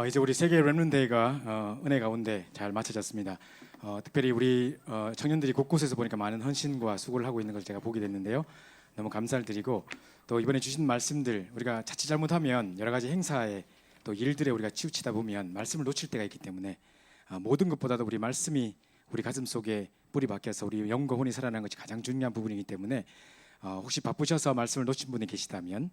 이제 우리 세계 렘넌트데이가 은혜 가운데 잘 마쳐졌습니다. 특별히 우리 청년들이 곳곳에서 보니까 많은 헌신과 수고를 하고 있는 걸 제가 보게 됐는데요. 너무 감사를 드리고 또 이번에 주신 말씀들 우리가 자칫 잘못하면 여러 가지 행사에 또 일들에 우리가 치우치다 보면 말씀을 놓칠 때가 있기 때문에 모든 것보다도 우리 말씀이 우리 가슴 속에 뿌리 박혀서 우리 영과 혼이 살아나는 것이 가장 중요한 부분이기 때문에 혹시 바쁘셔서 말씀을 놓친 분이 계시다면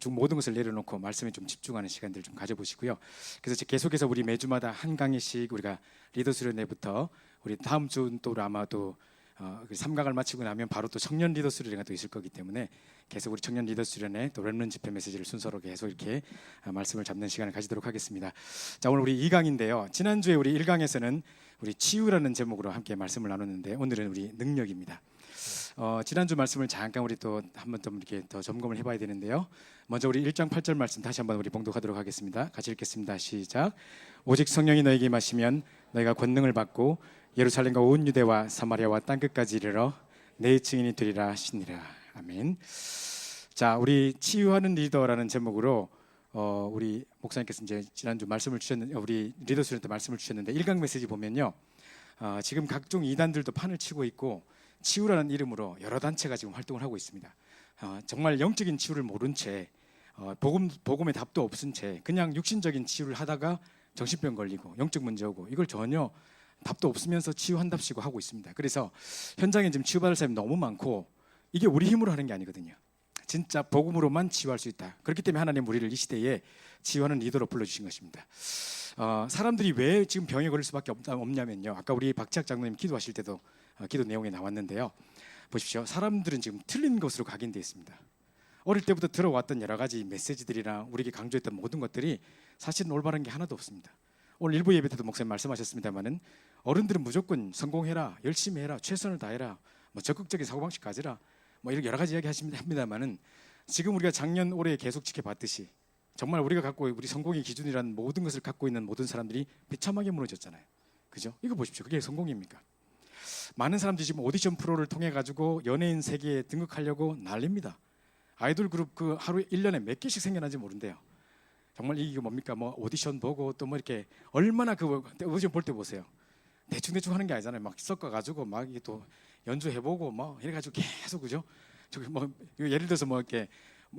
모든 것을 내려놓고 말씀에 좀 집중하는 시간들을 좀 가져보시고요. 그래서 계속해서 우리 매주마다 한 강의씩 우리가 리더 수련회부터 우리 다음 주는 또 아마도 3강을 마치고 나면 바로 또 청년 리더 수련회가 또 있을 거기 때문에 계속 우리 청년 리더 수련회 또 렘넌트 집회 메시지를 순서로 계속 이렇게 말씀을 잡는 시간을 가지도록 하겠습니다. 자, 오늘 우리 2강인데요. 지난주에 우리 1강에서는 우리 치유라는 제목으로 함께 말씀을 나눴는데 오늘은 우리 능력입니다. 지난주 말씀을 잠깐 우리 또 한번 좀 이렇게 더 점검을 해봐야 되는데요. 먼저 우리 1장 8절 말씀 다시 한번 우리 봉독하도록 하겠습니다. 같이 읽겠습니다. 시작. 오직 성령이 너에게 임하시면 너희가 권능을 받고 예루살렘과 온 유대와 사마리아와 땅끝까지 이르러 내 증인이 되리라 하시니라. 아멘. 자, 우리 치유하는 리더라는 제목으로 우리 목사님께서 이제 지난주 말씀을 주셨는데 우리 리더 수련회 때 말씀을 주셨는데 1강 메시지 보면요. 지금 각종 이단들도 판을 치고 있고 치유라는 이름으로 여러 단체가 지금 활동을 하고 있습니다. 정말 영적인 치유를 모른 채 복음의 답도 없은 채 그냥 육신적인 치유를 하다가 정신병 걸리고 영적 문제 오고 이걸 전혀 답도 없으면서 치유한답시고 하고 있습니다. 그래서 현장에 지금 치유받을 사람이 너무 많고 이게 우리 힘으로 하는 게 아니거든요. 진짜 복음으로만 치유할 수 있다. 그렇기 때문에 하나님 우리를 이 시대에 치유하는 리더로 불러주신 것입니다. 사람들이 왜 지금 병에 걸릴 수밖에 없냐면요. 아까 우리 박지학 장로님 기도하실 때도 기도 내용에 나왔는데요. 보십시오. 사람들은 지금 틀린 것으로 각인되어 있습니다. 어릴 때부터 들어왔던 여러 가지 메시지들이나 우리에게 강조했던 모든 것들이 사실은 올바른 게 하나도 없습니다. 오늘 일부 예배 때도 목사님 말씀하셨습니다만은 어른들은 무조건 성공해라, 열심히 해라, 최선을 다해라, 적극적인 사고방식 가지라, 이렇게 여러 가지 이야기 합니다만은 지금 우리가 작년 올해 계속 지켜봤듯이 정말 우리가 갖고 우리 성공의 기준이라는 모든 것을 갖고 있는 모든 사람들이 비참하게 무너졌잖아요. 그죠? 이거 보십시오. 그게 성공입니까? 많은 사람들이 지금 오디션 프로를 통해 가지고 연예인 세계에 등극하려고 난립니다. 아이돌 그룹 그 하루에 1년에 몇 개씩 생겨나는지 모른대요. 정말 이게 뭡니까? 오디션 보고 또 이렇게 얼마나 그 오디션 볼 때 보세요. 대충 하는 게 아니잖아요. 막 섞어 가지고 막 이게 또 연주해보고 이래 가지고 계속 그죠? 저기 예를 들어서 이렇게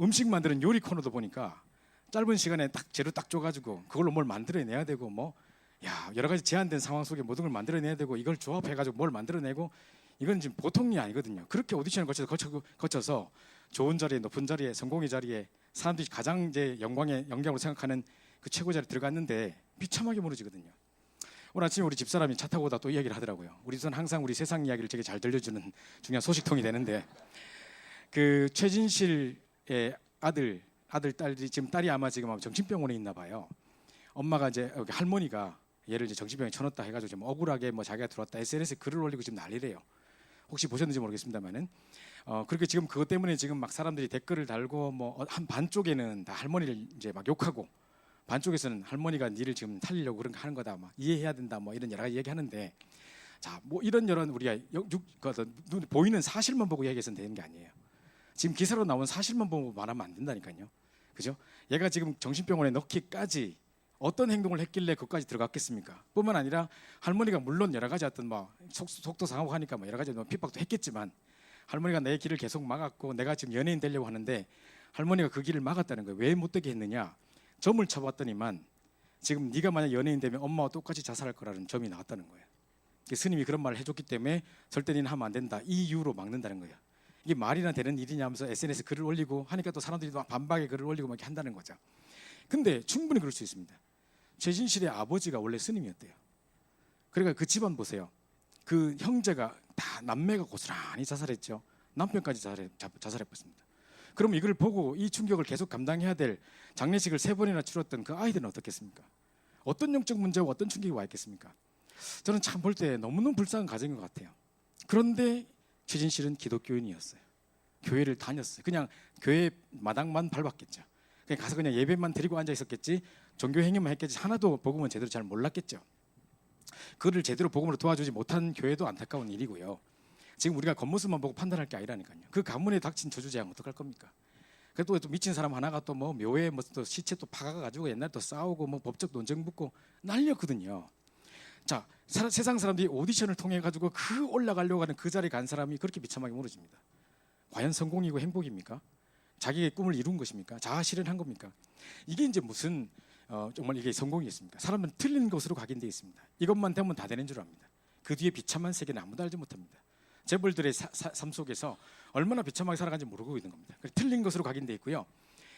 음식 만드는 요리 코너도 보니까 짧은 시간에 딱 재료 딱 줘가지고 그걸로 뭘 만들어내야 되고 여러 가지 제한된 상황 속에 모든 걸 만들어내야 되고 이걸 조합해가지고 뭘 만들어내고 이건 지금 보통이 아니거든요. 그렇게 오디션을 거쳐서 좋은 자리에 높은 자리에 성공의 자리에 사람들이 가장 이제 영광으로 생각하는 그 최고 자리에 들어갔는데 비참하게 무너지거든요. 오늘 아침에 우리 집사람이 차 타고 오다 또 이야기를 하더라고요. 우리 전 항상 우리 세상 이야기를 되게 잘 들려주는 중요한 소식통이 되는데 그 최진실의 딸이 지금 딸이 아마 지금 정신병원에 있나 봐요. 엄마가 이제 할머니가 얘를 이제 정신병에 쳐넣었다 해가지고 좀 억울하게 자기가 들어왔다 SNS에 글을 올리고 지금 난리래요. 혹시 보셨는지 모르겠습니다만은 그렇게 지금 그것 때문에 지금 막 사람들이 댓글을 달고 한 반쪽에는 다 할머니를 이제 막 욕하고 반쪽에서는 할머니가 니를 지금 살리려고 그런 거 하는 거다 이해해야 된다 이런 여러 가지 얘기하는데 자 이런 우리가 눈에 보이는 사실만 보고 이야기해서는 되는 게 아니에요. 지금 기사로 나온 사실만 보고 말하면 안 된다니까요. 그죠? 얘가 지금 정신병원에 넣기까지 어떤 행동을 했길래 그것까지 들어갔겠습니까? 뿐만 아니라 할머니가 물론 여러 가지 어떤 속도 상하고 하니까 여러 가지 핍박도 했겠지만 할머니가 내 길을 계속 막았고 내가 지금 연예인 되려고 하는데 할머니가 그 길을 막았다는 거예요. 왜 못 되게 했느냐? 점을 쳐봤더니만 지금 네가 만약 연예인 되면 엄마와 똑같이 자살할 거라는 점이 나왔다는 거예요. 스님이 그런 말을 해줬기 때문에 절대 니는 하면 안 된다. 이 이유로 막는다는 거예요. 이게 말이나 되는 일이냐 하면서 SNS 글을 올리고 하니까 또 사람들이 반박의 글을 올리고 이렇게 한다는 거죠. 근데 충분히 그럴 수 있습니다. 최진실의 아버지가 원래 스님이었대요. 그러니까 그 집안 보세요. 그 형제가 다 남매가 고스란히 자살했죠. 남편까지 자살해버렸습니다. 그럼 이걸 보고 이 충격을 계속 감당해야 될 장례식을 3번이나 치렀던 그 아이들은 어떻겠습니까? 어떤 영적 문제와 어떤 충격이 와 있겠습니까? 저는 참 볼 때 너무너무 불쌍한 가정인 것 같아요. 그런데 최진실은 기독교인이었어요. 교회를 다녔어요. 그냥 교회 마당만 밟았겠죠. 그냥 가서 그냥 예배만 드리고 앉아 있었겠지 종교 행위만 했겠지 하나도 복음은 제대로 잘 몰랐겠죠. 그를 제대로 복음으로 도와주지 못한 교회도 안타까운 일이고요. 지금 우리가 겉모습만 보고 판단할 게 아니라니까요. 그 가문에 닥친 저주재앙 어떡할 겁니까? 그래도 또 미친 사람 하나가 또 뭐 묘에 뭐 또 시체 또 파가가지고 옛날 또 싸우고 뭐 법적 논쟁 붙고 난리였거든요. 자, 세상 사람들이 오디션을 통해 가지고 그 올라가려고 하는 그 자리에 간 사람이 그렇게 비참하게 무너집니다. 과연 성공이고 행복입니까? 자기의 꿈을 이룬 것입니까? 자아 실현한 겁니까? 이게 이제 무슨 정말 이게 성공이겠습니까? 사람은 틀린 것으로 각인되어 있습니다. 이것만 되면 다 되는 줄 압니다. 그 뒤에 비참한 세계는 아무도 알지 못합니다. 재벌들의 삶 속에서 얼마나 비참하게 살아간지 모르고 있는 겁니다. 틀린 것으로 각인되어 있고요.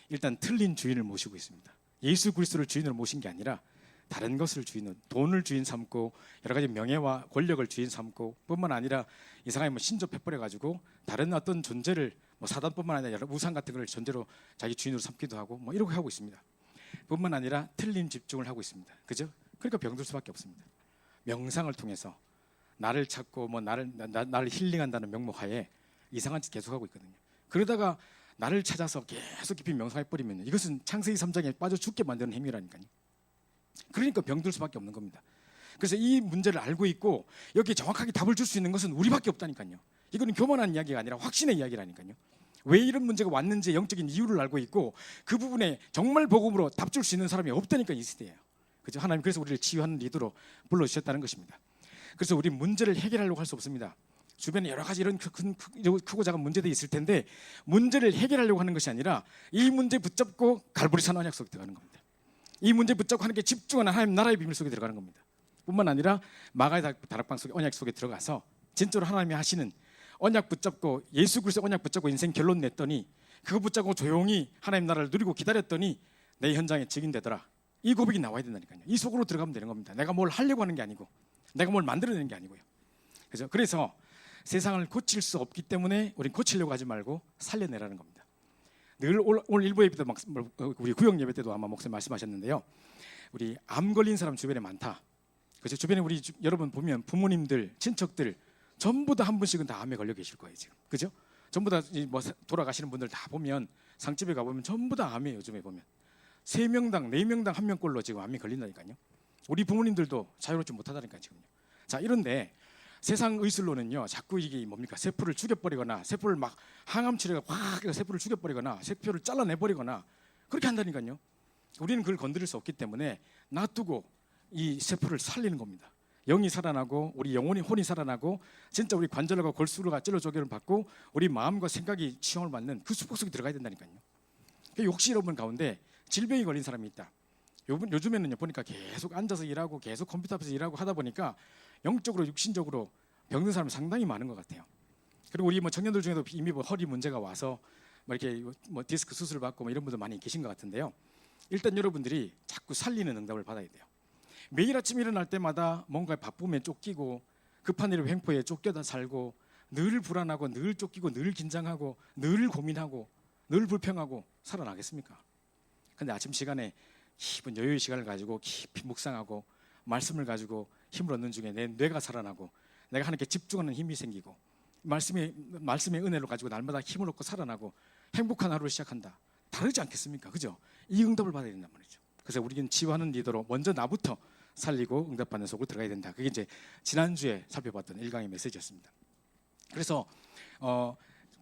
일단 틀린 주인을 모시고 있습니다. 예수 그리스도를 주인으로 모신 게 아니라 다른 것을 주인으로, 돈을 주인 삼고 여러 가지 명예와 권력을 주인 삼고 뿐만 아니라 이 사람이 뭐 신접해버려 가지고 다른 어떤 존재를 뭐 사단뿐만 아니라 여러 우상 같은 걸 존재로 자기 주인으로 삼기도 하고 뭐 이렇게 하고 있습니다. 뿐만 아니라 틀린 집중을 하고 있습니다. 그죠? 그러니까 병들 수밖에 없습니다. 명상을 통해서 나를 찾고 뭐 나를 힐링한다는 명목하에 이상한 짓 계속하고 있거든요. 그러다가 나를 찾아서 계속 깊이 명상해 버리면 이것은 창세기 3장에 빠져 죽게 만드는 행위라니까요. 그러니까 병들 수밖에 없는 겁니다. 그래서 이 문제를 알고 있고 여기에 정확하게 답을 줄 수 있는 것은 우리밖에 없다니까요. 이거는 교만한 이야기가 아니라 확신의 이야기라니까요. 왜 이런 문제가 왔는지 영적인 이유를 알고 있고 그 부분에 정말 복음으로 답 줄 수 있는 사람이 없다니까 이 시대예요. 그죠? 하나님 그래서 우리를 치유하는 리더로 불러주셨다는 것입니다. 그래서 우리 문제를 해결하려고 할 수 없습니다. 주변에 여러 가지 이런 크고 작은 문제들이 있을 텐데 문제를 해결하려고 하는 것이 아니라 이 문제 붙잡고 갈보리산 언약 속에 들어가는 겁니다. 이 문제 붙잡고 하나님께 집중하는 하나님 나라의 비밀 속에 들어가는 겁니다. 뿐만 아니라 마가의 다락방 속에 언약 속에 들어가서 진짜로 하나님이 하시는 언약 붙잡고 예수 그리스도 언약 붙잡고 인생 결론 냈더니 그거 붙잡고 조용히 하나님 나라를 누리고 기다렸더니 내 현장에 증인되더라. 이 고백이 나와야 된다니까요. 이 속으로 들어가면 되는 겁니다. 내가 뭘 하려고 하는 게 아니고 내가 뭘 만들어내는 게 아니고요. 그죠? 그래서 세상을 고칠 수 없기 때문에 우린 고치려고 하지 말고 살려내라는 겁니다. 늘 오늘 일부 예배 때도 우리 구역 예배 때도 아마 목사님 말씀하셨는데요. 우리 암 걸린 사람 주변에 많다. 그죠? 주변에 우리 여러분 보면 부모님들, 친척들 전부 다 한 분씩은 다 암에 걸려 계실 거예요 지금. 그죠? 전부 다 뭐 돌아가시는 분들 다 보면 상집에 가 보면 전부 다 암이에요. 요즘에 보면 3명당 4명당 1명꼴로 지금 암이 걸린다니까요. 우리 부모님들도 자유롭지 못하다니까요 지금요. 자, 이런데 세상 의술로는요 자꾸 이게 뭡니까 세포를 죽여버리거나 세포를 막 항암 치료가 확 세포를 죽여버리거나 세포를 잘라내버리거나 그렇게 한다니까요. 우리는 그걸 건드릴 수 없기 때문에 놔두고 이 세포를 살리는 겁니다. 영이 살아나고 우리 영혼이 혼이 살아나고 진짜 우리 관절과 골수가 찔러 조교를 받고 우리 마음과 생각이 치유를 받는 그 수복 속에 들어가야 된다니까요. 혹시 여러분 가운데 질병이 걸린 사람이 있다. 요즘에는요 보니까 계속 앉아서 일하고 계속 컴퓨터 앞에서 일하고 하다 보니까 영적으로 육신적으로 병든 사람이 상당히 많은 것 같아요. 그리고 우리 뭐 청년들 중에도 이미 뭐 허리 문제가 와서 뭐 이렇게 뭐 디스크 수술 받고 뭐 이런 분들 많이 계신 것 같은데요. 일단 여러분들이 자꾸 살리는 응답을 받아야 돼요. 매일 아침 일어날 때마다 뭔가 바쁨에 쫓기고 급한 일을 횡포에 쫓겨다 살고 늘 불안하고 늘 쫓기고 늘 긴장하고 늘 고민하고 늘 불평하고 살아나겠습니까? 근데 아침 시간에 깊은 여유의 시간을 가지고 깊이 묵상하고 말씀을 가지고 힘을 얻는 중에 내 뇌가 살아나고 내가 하나님께 집중하는 힘이 생기고 말씀의 은혜로 가지고 날마다 힘을 얻고 살아나고 행복한 하루를 시작한다. 다르지 않겠습니까? 그죠? 이 응답을 받아야 된단 말이죠. 그래서 우리는 치유하는 리더로 먼저 나부터 살리고 응답받는 속으로 들어가야 된다. 그게 이제 지난주에 살펴봤던 1강의 메시지였습니다. 그래서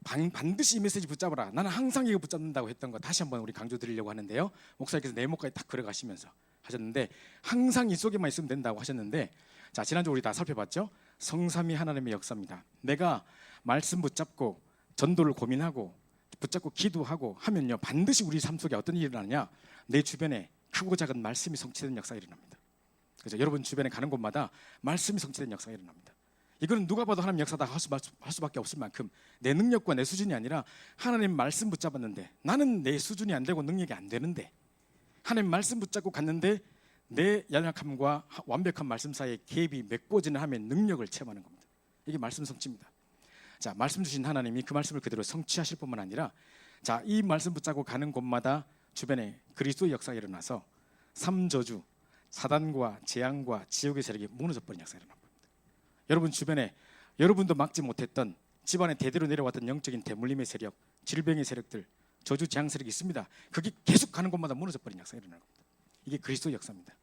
반드시 이 메시지 붙잡아라. 나는 항상 이거 붙잡는다고 했던 거 다시 한번 우리 강조 드리려고 하는데요. 목사님께서 네모까지 딱 걸어가시면서 하셨는데 항상 이 속에만 있으면 된다고 하셨는데 자 지난주 우리 다 살펴봤죠. 성삼위 하나님의 역사입니다. 내가 말씀 붙잡고 전도를 고민하고 붙잡고 기도하고 하면요 반드시 우리 삶 속에 어떤 일이 일어나냐 내 주변에 크고 작은 말씀이 성취되는 역사가 일어납니다. 그죠? 여러분 주변에 가는 곳마다 말씀이 성취되는 역사가 일어납니다. 이거는 누가 봐도 하나님 역사다 할 수밖에 없을 만큼 내 능력과 내 수준이 아니라 하나님 말씀 붙잡았는데 나는 내 수준이 안 되고 능력이 안 되는데 하나님 말씀 붙잡고 갔는데 내 연약함과 완벽한 말씀 사이에 갭이 메꿔지는 하나님의 능력을 체험하는 겁니다. 이게 말씀 성취입니다. 자, 말씀 주신 하나님이 그 말씀을 그대로 성취하실 뿐만 아니라 자, 이 말씀 붙잡고 가는 곳마다 주변에 그리스도의 역사가 일어나서 삼저주, 사단과 재앙과 지옥의 세력이 무너져버린 역사가 일어납니다. 여러분 주변에 여러분도 막지 못했던 집안에 대대로 내려왔던 영적인 대물림의 세력, 질병의 세력들, 저주 재앙 세력이 있습니다. 그게 계속 가는 곳마다 무너져버린 역사가 일어나는 겁니다. 이게 그리스도의 역사입니다.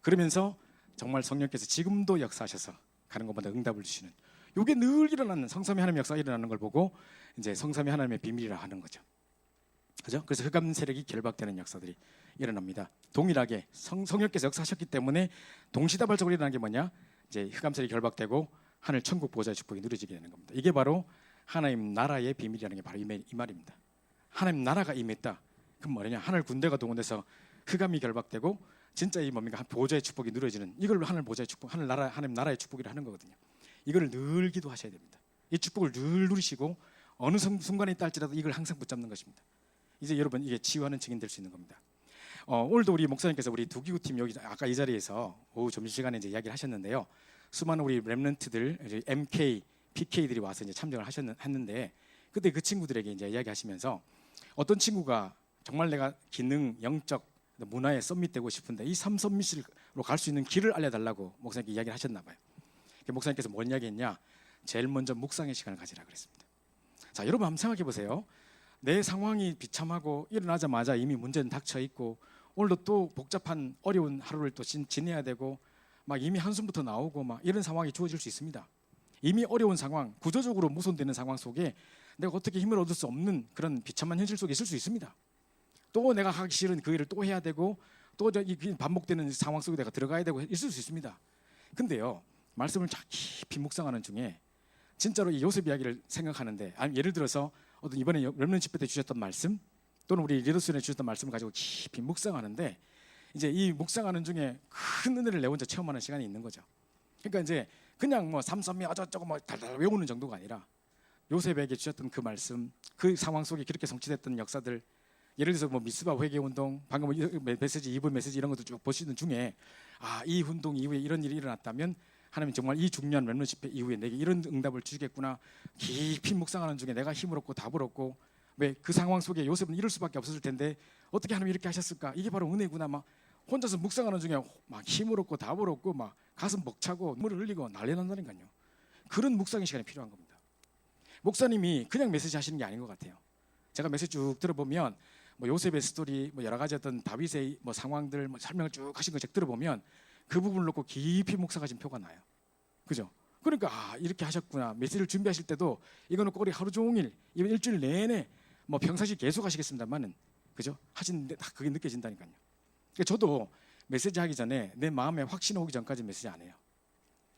그러면서 정말 성령께서 지금도 역사하셔서 가는 곳마다 응답을 주시는 이게 늘 일어나는 성삼위 하나님의 역사가 일어나는 걸 보고 이제 성삼위 하나님의 비밀이라 하는 거죠. 그죠? 그래서 흑암 세력이 결박되는 역사들이 일어납니다. 동일하게 성령께서 역사하셨기 때문에 동시다발적으로 일어나는 게 뭐냐? 이제 흑암 세력이 결박되고 하늘 천국 보좌의 축복이 누려지게 되는 겁니다. 이게 바로 하나님 나라의 비밀이라는 게 바로 이 말입니다. 하나님 나라가 임했다. 그럼 뭐냐? 하늘 군대가 동원돼서 흑암이 결박되고 진짜 이 뭡니까? 보좌의 축복이 누려지는 이걸 하늘 보좌의 축복, 하나님 나라의 축복이라 하는 거거든요. 이걸 늘 기도하셔야 됩니다. 이 축복을 늘 누리시고 어느 순간에 있다 할지라도 이걸 항상 붙잡는 것입니다. 이제 여러분 이게 치유하는 증인 될 수 있는 겁니다. 오늘도 우리 목사님께서 우리 두기구팀 여기 아까 이 자리에서 오후 점심시간에 이제 이야기를 하셨는데요. 수많은 우리 렘넌트들 MK, PK들이 와서 이제 참정을 했는데 그때 그 친구들에게 이제 이야기하시면서 어떤 친구가 정말 내가 기능, 영적, 문화에 썸밋되고 싶은데 이 삼썸밋으로 갈 수 있는 길을 알려달라고 목사님께 이야기를 하셨나 봐요. 목사님께서 뭔 이야기했냐? 제일 먼저 묵상의 시간을 가지라 그랬습니다. 자, 여러분 한번 생각해 보세요. 내 상황이 비참하고 일어나자마자 이미 문제는 닥쳐 있고 오늘도 또 복잡한 어려운 하루를 또 지내야 되고 막 이미 한숨부터 나오고 막 이런 상황이 주어질 수 있습니다. 이미 어려운 상황, 구조적으로 무손되는 상황 속에 내가 어떻게 힘을 얻을 수 없는 그런 비참한 현실 속에 있을 수 있습니다. 또 내가 하기 싫은 그 일을 또 해야 되고 또 반복되는 상황 속에 내가 들어가야 되고 있을 수 있습니다. 근데요, 말씀을 깊이 묵상하는 중에 진짜로 이 요셉 이야기를 생각하는데, 아니 예를 들어서 어떤 이번에 렘넌트 집회 때 주셨던 말씀 또는 우리 리더스에 주셨던 말씀을 가지고 깊이 묵상하는데 이제 이 묵상하는 중에 큰 은혜를 내 혼자 체험하는 시간이 있는 거죠. 그러니까 이제 그냥 뭐 삼삼이 어쩌고 뭐 달달 외우는 정도가 아니라 요셉에게 주셨던 그 말씀, 그 상황 속에 그렇게 성취됐던 역사들, 예를 들어서 뭐 미스바 회개 운동, 방금 메시지 2부 메시지 이런 것도 쭉 보시는 중에 이 운동 이후에 이런 일이 일어났다면 하나님 정말 이 중요한 렘넌트 집회 이후에 내게 이런 응답을 주시겠구나. 깊이 묵상하는 중에 내가 힘을 얻고 답을 얻고 왜 그 상황 속에 요셉은 이럴 수밖에 없었을 텐데 어떻게 하나님 이렇게 하셨을까? 이게 바로 은혜구나. 막 혼자서 묵상하는 중에 막 힘을 얻고 답을 얻고 막 가슴 벅차고 눈물을 흘리고 난리 난다니까요. 그런 묵상의 시간이 필요한 겁니다. 목사님이 그냥 메시지 하시는 게 아닌 것 같아요. 제가 메시지 쭉 들어보면 뭐 요셉의 스토리, 뭐 여러 가지 어떤 다윗의 뭐 상황들 뭐 설명을 쭉 하신 거 쭉 들어보면 그 부분을 놓고 깊이 묵상하신 표가 나요. 그죠? 그러니까 이렇게 하셨구나. 메시지를 준비하실 때도 이거는 꼭 우리 하루 종일 이번 일주일 내내 뭐 평상시 계속 하시겠습니다만은 그죠? 하시는데 다 그게 느껴진다니까요. 그러니까 저도 메시지 하기 전에 내 마음에 확신 오기 전까지 메시지 안 해요.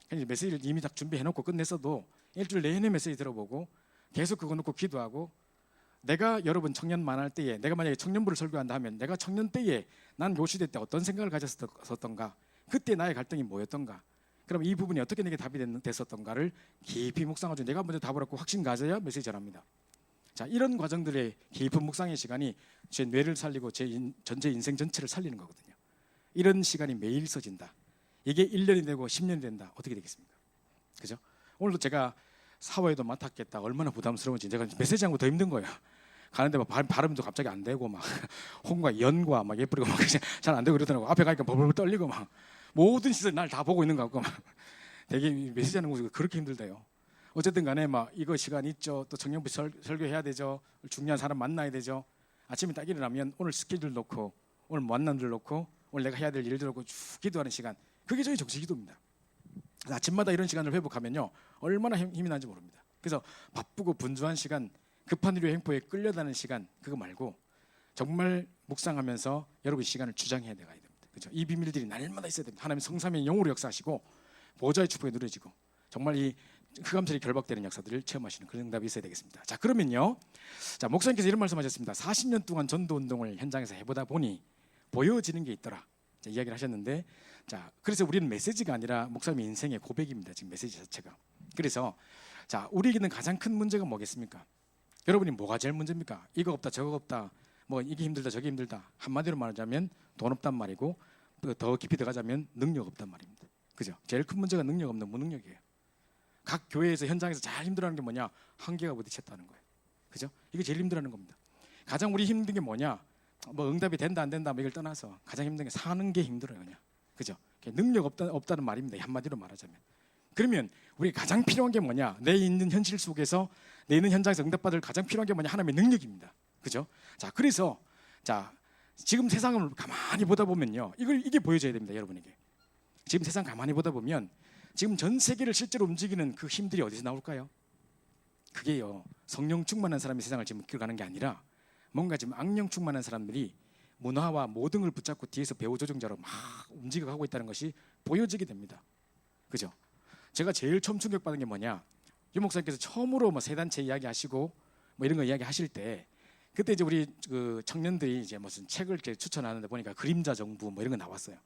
그냥 메시지를 이미 다 준비해놓고 끝냈어도 일주일 내내 메시지 들어보고 계속 그거 놓고 기도하고 내가 여러분 청년 만날 때에 내가 만약에 청년부를 설교한다 하면 내가 청년 때에 난 요 시대 때 어떤 생각을 가졌었던가 그때 나의 갈등이 뭐였던가 그럼 이 부분이 어떻게 내게 답이 됐었던가를 깊이 묵상하죠. 내가 먼저 답을 얻고 확신 가져야 메시지 전합니다. 자, 이런 과정들의 깊은 묵상의 시간이 제 뇌를 살리고 제 전체 인생 전체를 살리는 거거든요. 이런 시간이 매일 써진다. 이게 1년이 되고 10년이 된다. 어떻게 되겠습니까? 그죠? 오늘도 제가 사회도 맡았겠다. 얼마나 부담스러운지 제가 메시지한 거 더 힘든 거예요. 가는데 막 발음도 갑자기 안 되고 막 홍과 연과 막 예쁘고 막 잘 안 되고 그러더라고. 앞에 가니까 벌벌 떨리고 막 모든 시선 날 다 보고 있는 것 같고 막 되게 메시지하는 거 그렇게 힘들대요. 어쨌든 간에 막 이거 시간 있죠. 또 청년부 설교해야 되죠. 중요한 사람 만나야 되죠. 아침에 딱 일어나면 오늘 스케줄 놓고 오늘 만남들 놓고 오늘 내가 해야 될 일들 놓고 쭉 기도하는 시간. 그게 저희 정식 기도입니다. 아침마다 이런 시간을 회복하면요 얼마나 힘이 나는지 모릅니다. 그래서 바쁘고 분주한 시간, 급한 일의 행포에 끌려다니는 시간 그거 말고 정말 묵상하면서 여러분 시간을 주장해야 돼야 됩니다. 그렇죠? 이 비밀들이 날마다 있어야 됩니다. 하나님 성삼의 영으로 역사하시고 보좌의 축복에 누려지고 정말 이 흑암sel이 결박되는 역사들을 체험하시는 그런 응답이 있어야 되겠습니다. 자, 그러면요, 자 목사님께서 이런 말씀하셨습니다. 40년 동안 전도 운동을 현장에서 해보다 보니 보여지는 게 있더라. 자, 이야기를 하셨는데, 자 그래서 우리는 메시지가 아니라 목사님의 인생의 고백입니다. 지금 메시지 자체가. 그래서 자 우리에게는 가장 큰 문제가 뭐겠습니까? 여러분이 뭐가 제일 문제입니까? 이거 없다 저거 없다 뭐 이게 힘들다 저게 힘들다 한마디로 말하자면 돈 없단 말이고 더 깊이 들어가자면 능력 없단 말입니다. 그죠? 제일 큰 문제가 능력 없는 무능력이에요. 각 교회에서 현장에서 잘 힘들어하는 게 뭐냐? 한계가 부딪혔다는 거예요. 그죠? 이게 제일 힘들어하는 겁니다. 가장 우리 힘든 게 뭐냐? 뭐 응답이 된다 안 된다 뭐 이걸 떠나서 가장 힘든 게 사는 게 힘들어요. 그냥. 그죠? 능력 없다는 말입니다. 한마디로 말하자면. 그러면 우리 가장 필요한 게 뭐냐? 내 있는 현실 속에서 내 있는 현장에서 응답받을 가장 필요한 게 뭐냐? 하나님의 능력입니다. 그죠? 자, 그래서 자 지금 세상을 가만히 보다 보면요, 이게 보여져야 됩니다, 여러분에게. 지금 세상 가만히 보다 보면 지금 전 세계를 실제로 움직이는 그 힘들이 어디서 나올까요? 그게요, 성령 충만한 사람이 세상을 지금 이끌어가는 게 아니라 뭔가 지금 악령 충만한 사람들이 문화와 모든 걸 붙잡고 뒤에서 배후 조종자로 막 움직여가고 있다는 것이 보여지게 됩니다. 그죠? 제가 제일 처음 충격받은 게 뭐냐? 유 목사님께서 처음으로 뭐 세 단체 이야기하시고 뭐 이런 거 이야기하실 때 그때 이제 우리 그 청년들이 이제 무슨 책을 이렇게 추천하는데 보니까 그림자 정부 뭐 이런 거 나왔어요.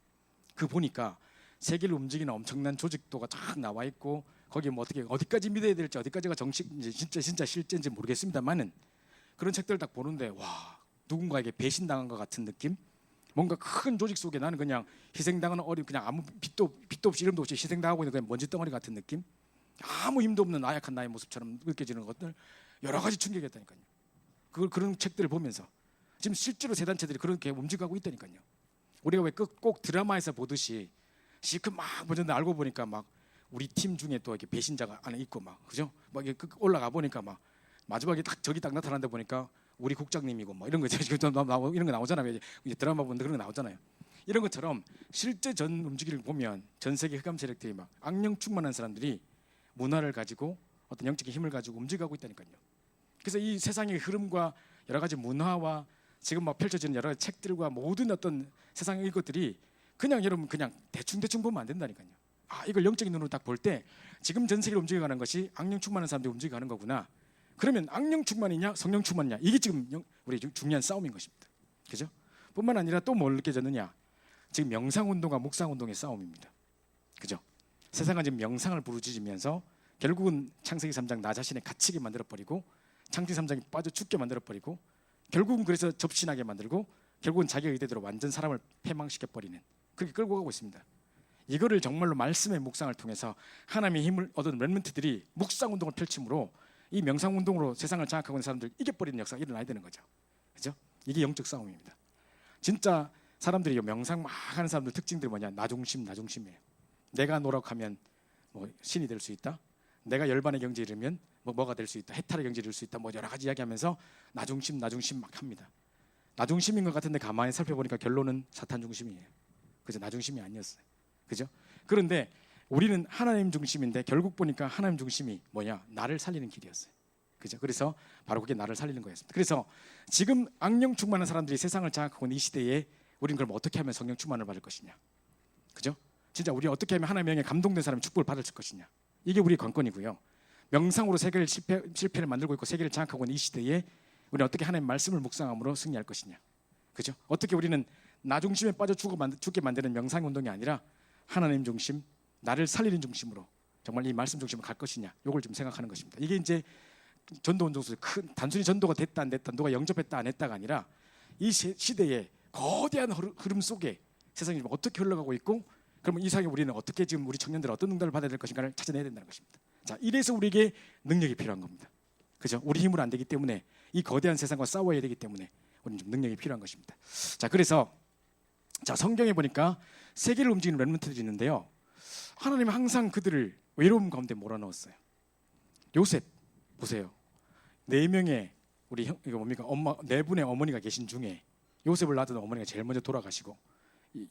그 보니까 세계를 움직이는 엄청난 조직도가 쫙 나와 있고 거기 뭐 어떻게 어디까지 믿어야 될지 어디까지가 정식인지 진짜 실제인지 모르겠습니다만은 그런 책들을 딱 보는데 와 누군가에게 배신당한 것 같은 느낌? 뭔가 큰 조직 속에 나는 그냥 희생당하는 그냥 아무 빛도 없이 이름도 없이 희생당하고 있는 그냥 먼지 덩어리 같은 느낌? 아무 힘도 없는 나약한 나의 모습처럼 느껴지는 것들 여러 가지 충격이었다니까요. 그런 책들을 보면서 지금 실제로 세 단체들이 그렇게 움직이고 있다니까요. 우리가 왜 꼭 드라마에서 보듯이 시크 막 보는데 알고 보니까 막 우리 팀 중에 또 이렇게 배신자가 안에 있고 막 그죠? 막 이렇게 올라가 보니까 막 마지막에 딱 저기 딱 나타난다 보니까 우리 국장님이고 뭐 이런 거 이런 거 나오잖아요. 이제 드라마 보는데 그런 거 나오잖아요. 이런 것처럼 실제 전 움직임을 보면 전 세계 흑암 세력들이 막 악령 충만한 사람들이 문화를 가지고 어떤 영적인 힘을 가지고 움직이고 있다니까요. 그래서 이 세상의 흐름과 여러 가지 문화와 지금 막 펼쳐지는 여러 가지 책들과 모든 어떤 세상의 것들이 그냥 여러분 그냥 대충 보면 안 된다니까요. 아 이걸 영적인 눈으로 딱 볼 때 지금 전 세계를 움직여가는 것이 악령 충만한 사람들이 움직여가는 거구나. 그러면 악령 충만이냐 성령 충만이냐 이게 지금 우리 중요한 싸움인 것입니다. 그죠? 뿐만 아니라 또 뭘 느껴졌느냐? 지금 명상운동과 묵상운동의 싸움입니다. 그죠? 세상은 지금 명상을 부르짖으면서 결국은 창세기 3장 나 자신의 갇히게 만들어버리고 창세기 3장이 빠져 죽게 만들어버리고 결국은 그래서 접신하게 만들고 결국은 자기 의대대로 완전 사람을 패망시켜버리는 그렇게 끌고 가고 있습니다. 이거를 정말로 말씀의 묵상을 통해서 하나님의 힘을 얻은 렘넌트들이 묵상운동을 펼침으로 이 명상운동으로 세상을 장악하고 있는 사람들 이겨버리는 역사가 일어나야 되는 거죠. 그죠? 이게 영적 싸움입니다. 진짜 사람들이 명상 막 하는 사람들 특징들이 뭐냐? 나중심이에요. 내가 노력하면 뭐 신이 될 수 있다. 내가 열반의 경지에 이르면 뭐가 될 수 있다. 해탈의 경지에 이를 수 있다. 뭐 여러 가지 이야기하면서 나중심 막 합니다. 나중심인 것 같은데 가만히 살펴보니까 결론은 사탄 중심이에요. 그죠? 나중심이 아니었어요. 그죠? 그런데 우리는 하나님 중심인데 결국 보니까 하나님 중심이 뭐냐? 나를 살리는 길이었어요. 그죠? 그래서 바로 그게 나를 살리는 거였습니다. 그래서 지금 악령 충만한 사람들이 세상을 장악하고 있는 이 시대에 우리는 그럼 어떻게 하면 성령 충만을 받을 것이냐? 그죠? 진짜 우리 어떻게 하면 하나님의 영에 감동된 사람이 축복을 받을 것이냐? 이게 우리의 관건이고요. 명상으로 세계를 실패를 만들고 있고 세계를 장악하고 있는 이 시대에 우리는 어떻게 하나님의 말씀을 묵상함으로 승리할 것이냐? 그죠? 어떻게 우리는 나 중심에 빠져 죽게 만드는 명상 운동이 아니라 하나님 중심, 나를 살리는 중심으로 정말 이 말씀 중심으로 갈 것이냐? 이걸 좀 생각하는 것입니다. 이게 이제 전도 운동 속에서 큰 단순히 전도가 됐다 안 됐다, 누가 영접했다 안 했다가 아니라 이 시대의 거대한 흐름 속에 세상이 지금 어떻게 흘러가고 있고, 그러면 이 상에 우리는 어떻게 지금 우리 청년들 어떤 응답을 받아야 될 것인가를 찾아내야 된다는 것입니다. 자, 이래서 우리에게 능력이 필요한 겁니다. 그죠? 우리 힘으로 안 되기 때문에 이 거대한 세상과 싸워야 되기 때문에 우리는 좀 능력이 필요한 것입니다. 자, 그래서 자 성경에 보니까 세계를 움직이는 렘넌트들이 있는데요. 하나님은 항상 그들을 외로움 가운데 몰아넣었어요. 요셉 보세요. 4명의 우리 형 이거 뭡니까? 엄마 4분의 어머니가 계신 중에 요셉을 낳던 어머니가 제일 먼저 돌아가시고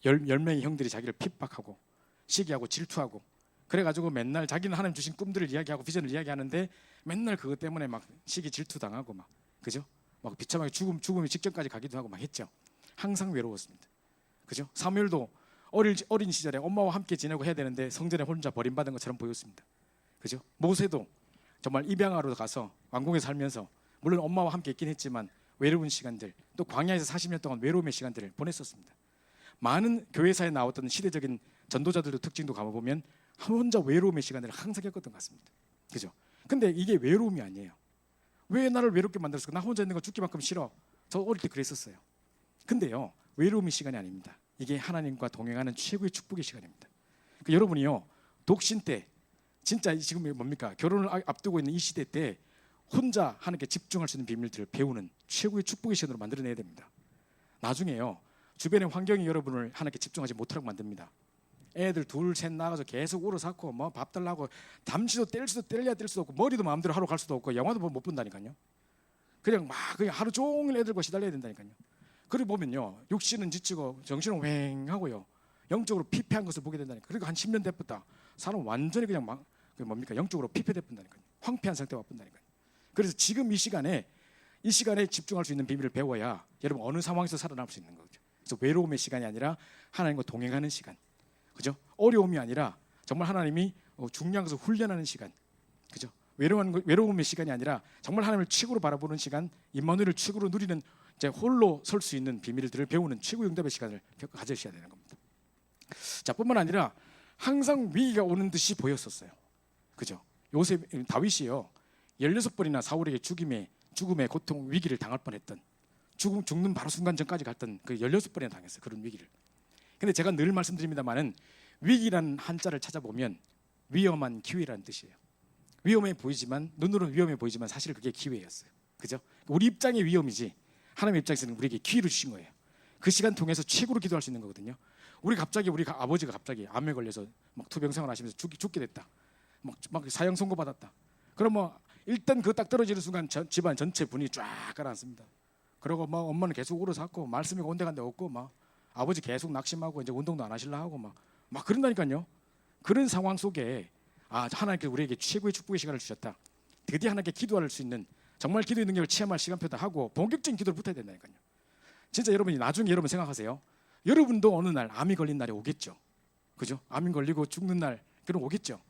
10명의 형들이 자기를 핍박하고 시기하고 질투하고 그래가지고 맨날 자기는 하나님 주신 꿈들을 이야기하고 비전을 이야기하는데 맨날 그것 때문에 막 시기 질투 당하고 막 그죠? 막 비참하게 죽음이 직전까지 가기도 하고 막 했죠. 항상 외로웠습니다. 그죠? 사무엘도 어린 시절에 엄마와 함께 지내고 해야 되는데 성전에 혼자 버림받은 것처럼 보였습니다. 그죠? 모세도 정말 입양하러 가서 왕궁에 살면서 물론 엄마와 함께 있긴 했지만 외로운 시간들, 또 광야에서 40년 동안 외로움의 시간들을 보냈었습니다. 많은 교회사에 나왔던 시대적인 전도자들도 특징도 가보면 혼자 외로움의 시간들을 항상 겪었던 것 같습니다. 그죠? 근데 이게 외로움이 아니에요. 왜 나를 외롭게 만들었을까? 나 혼자 있는 거 죽기만큼 싫어. 저 어릴 때 그랬었어요. 근데요, 외로움의 시간이 아닙니다. 이게 하나님과 동행하는 최고의 축복의 시간입니다. 그러니까 여러분이요, 독신 때 진짜 지금 뭡니까? 결혼을 앞두고 있는 이 시대 때 혼자 하나님께 집중할 수 있는 비밀들을 배우는 최고의 축복의 시간으로 만들어내야 됩니다. 나중에요, 주변의 환경이 여러분을 하나님께 집중하지 못하게 만듭니다. 애들 둘, 셋 나가서 계속 울어서 뭐 밥 달라고 담시도 뗄 수도 없고 머리도 마음대로 하러 갈 수도 없고 영화도 못 본다니까요. 그냥 하루 종일 애들과 시달려야 된다니까요. 그리고 보면요, 육신은 지치고 정신은 휑하고요, 영적으로 피폐한 것을 보게 된다니까. 그리고 한 10년 됐다 사람 완전히 그냥 영적으로 피폐됐다니까요. 황폐한 상태가 왔다니까요. 그래서 지금 이 시간에 이 시간에 집중할 수 있는 비밀을 배워야 여러분 어느 상황에서 살아남을 수 있는 거죠. 그래서 외로움의 시간이 아니라 하나님과 동행하는 시간, 그죠? 어려움이 아니라 정말 하나님이 중량에서 훈련하는 시간, 그죠? 외로움의 시간이 아니라 정말 하나님을 최고로 바라보는 시간, 임마누엘을 최고로 누리는 이제 홀로 설 수 있는 비밀들을 배우는 최고 응답의 시간을 가져셔야 되는 겁니다. 자, 뿐만 아니라 항상 위기가 오는 듯이 보였었어요. 그죠? 다윗이요 16번이나 사울에게 죽음의 고통 위기를 당할 뻔했던, 죽는 바로 순간 전까지 갔던 그 16번이나 당했어요. 그런 위기를. 근데 제가 늘 말씀드립니다만은 위기라는 한자를 찾아보면 위험한 기회라는 뜻이에요. 위험해 보이지만, 눈으로는 위험해 보이지만 사실 그게 기회였어요. 그죠? 우리 입장의 위험이지 하나님의 입장에서는 우리에게 기회를 주신 거예요. 그 시간 통해서 최고로 기도할 수 있는 거거든요. 우리 아버지가 갑자기 암에 걸려서 막 투병생활 하시면서 죽게 됐다. 막 사형 선고 받았다. 그럼 일단 그 딱 떨어지는 순간 집안 전체 분이 쫙 가라앉습니다. 그리고 막 엄마는 계속 울어 샀고, 말씀이 온데간데 없고, 막 아버지 계속 낙심하고 이제 운동도 안 하실라 하고 막 그런다니까요. 그런 상황 속에 하나님께서 우리에게 최고의 축복의 시간을 주셨다. 드디어 하나님께 기도할 수 있는, 정말 기도의 능력을 체험할 시간표다 하고 본격적인 기도를 붙어야 된다니까요. 진짜 여러분이 나중에 여러분 생각하세요. 여러분도 어느 날 암이 걸린 날이 오겠죠. 그죠? 암이 걸리고 죽는 날 그런 오겠죠.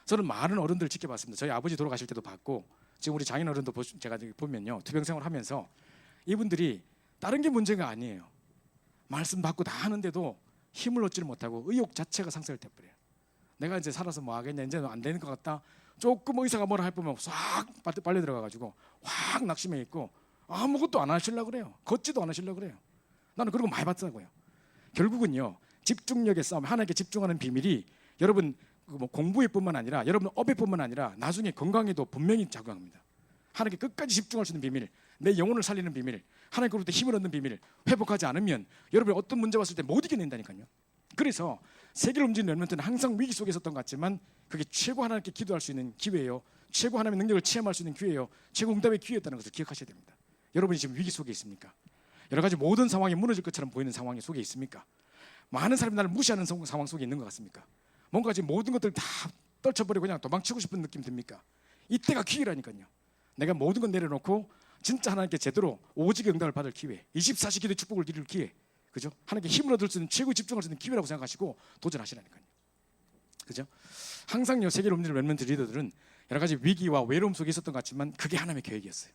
저는 많은 어른들 지켜봤습니다. 저희 아버지 돌아가실 때도 봤고, 지금 우리 장인 어른도 제가 보면요, 투병생활 하면서 이분들이 다른 게 문제가 아니에요. 말씀 받고 다 하는데도 힘을 얻지를 못하고 의욕 자체가 상승을 돼버려요. 내가 이제 살아서 뭐 하겠냐, 이제는 안 되는 것 같다. 조금 의사가 뭐라 할 뻔하면 싹 빨려 들어가가지고 확 낙심해 있고 아무것도 안 하시려고 그래요. 걷지도 안 하시려고 그래요. 나는 그런 거 많이 봤다고요. 결국은요, 집중력의 싸움, 하나님께 집중하는 비밀이 여러분 공부에뿐만 아니라 여러분 업에뿐만 아니라 나중에 건강에도 분명히 작용합니다. 하나님께 끝까지 집중할 수 있는 비밀, 내 영혼을 살리는 비밀, 하나님께로부터 힘을 얻는 비밀, 회복하지 않으면 여러분이 어떤 문제 왔을 때 못 이겨낸다니까요. 그래서 세계를 움직이는 렘넌트는 항상 위기 속에 있었던 것 같지만 그게 최고 하나님께 기도할 수 있는 기회예요. 최고 하나님의 능력을 체험할 수 있는 기회예요. 최고 응답의 기회였다는 것을 기억하셔야 됩니다. 여러분이 지금 위기 속에 있습니까? 여러 가지 모든 상황이 무너질 것처럼 보이는 상황 속에 있습니까? 많은 사람이 나를 무시하는 상황 속에 있는 것 같습니까? 뭔가 지금 모든 것들을 다 떨쳐버리고 그냥 도망치고 싶은 느낌 듭니까? 이때가 기회라니까요. 내가 모든 건 내려놓고 진짜 하나님께 제대로 오직의 응답을 받을 기회, 24시 기도의 축복을 드릴 기회, 그죠? 하나님께 힘을 얻을 수 있는 최고의 집중할 수 있는 기회라고 생각하시고 도전하시라니까요. 그죠? 항상요, 세계를 움직이는 렘넌트 리더들은 여러 가지 위기와 외로움 속에 있었던 것 같지만 그게 하나님의 계획이었어요.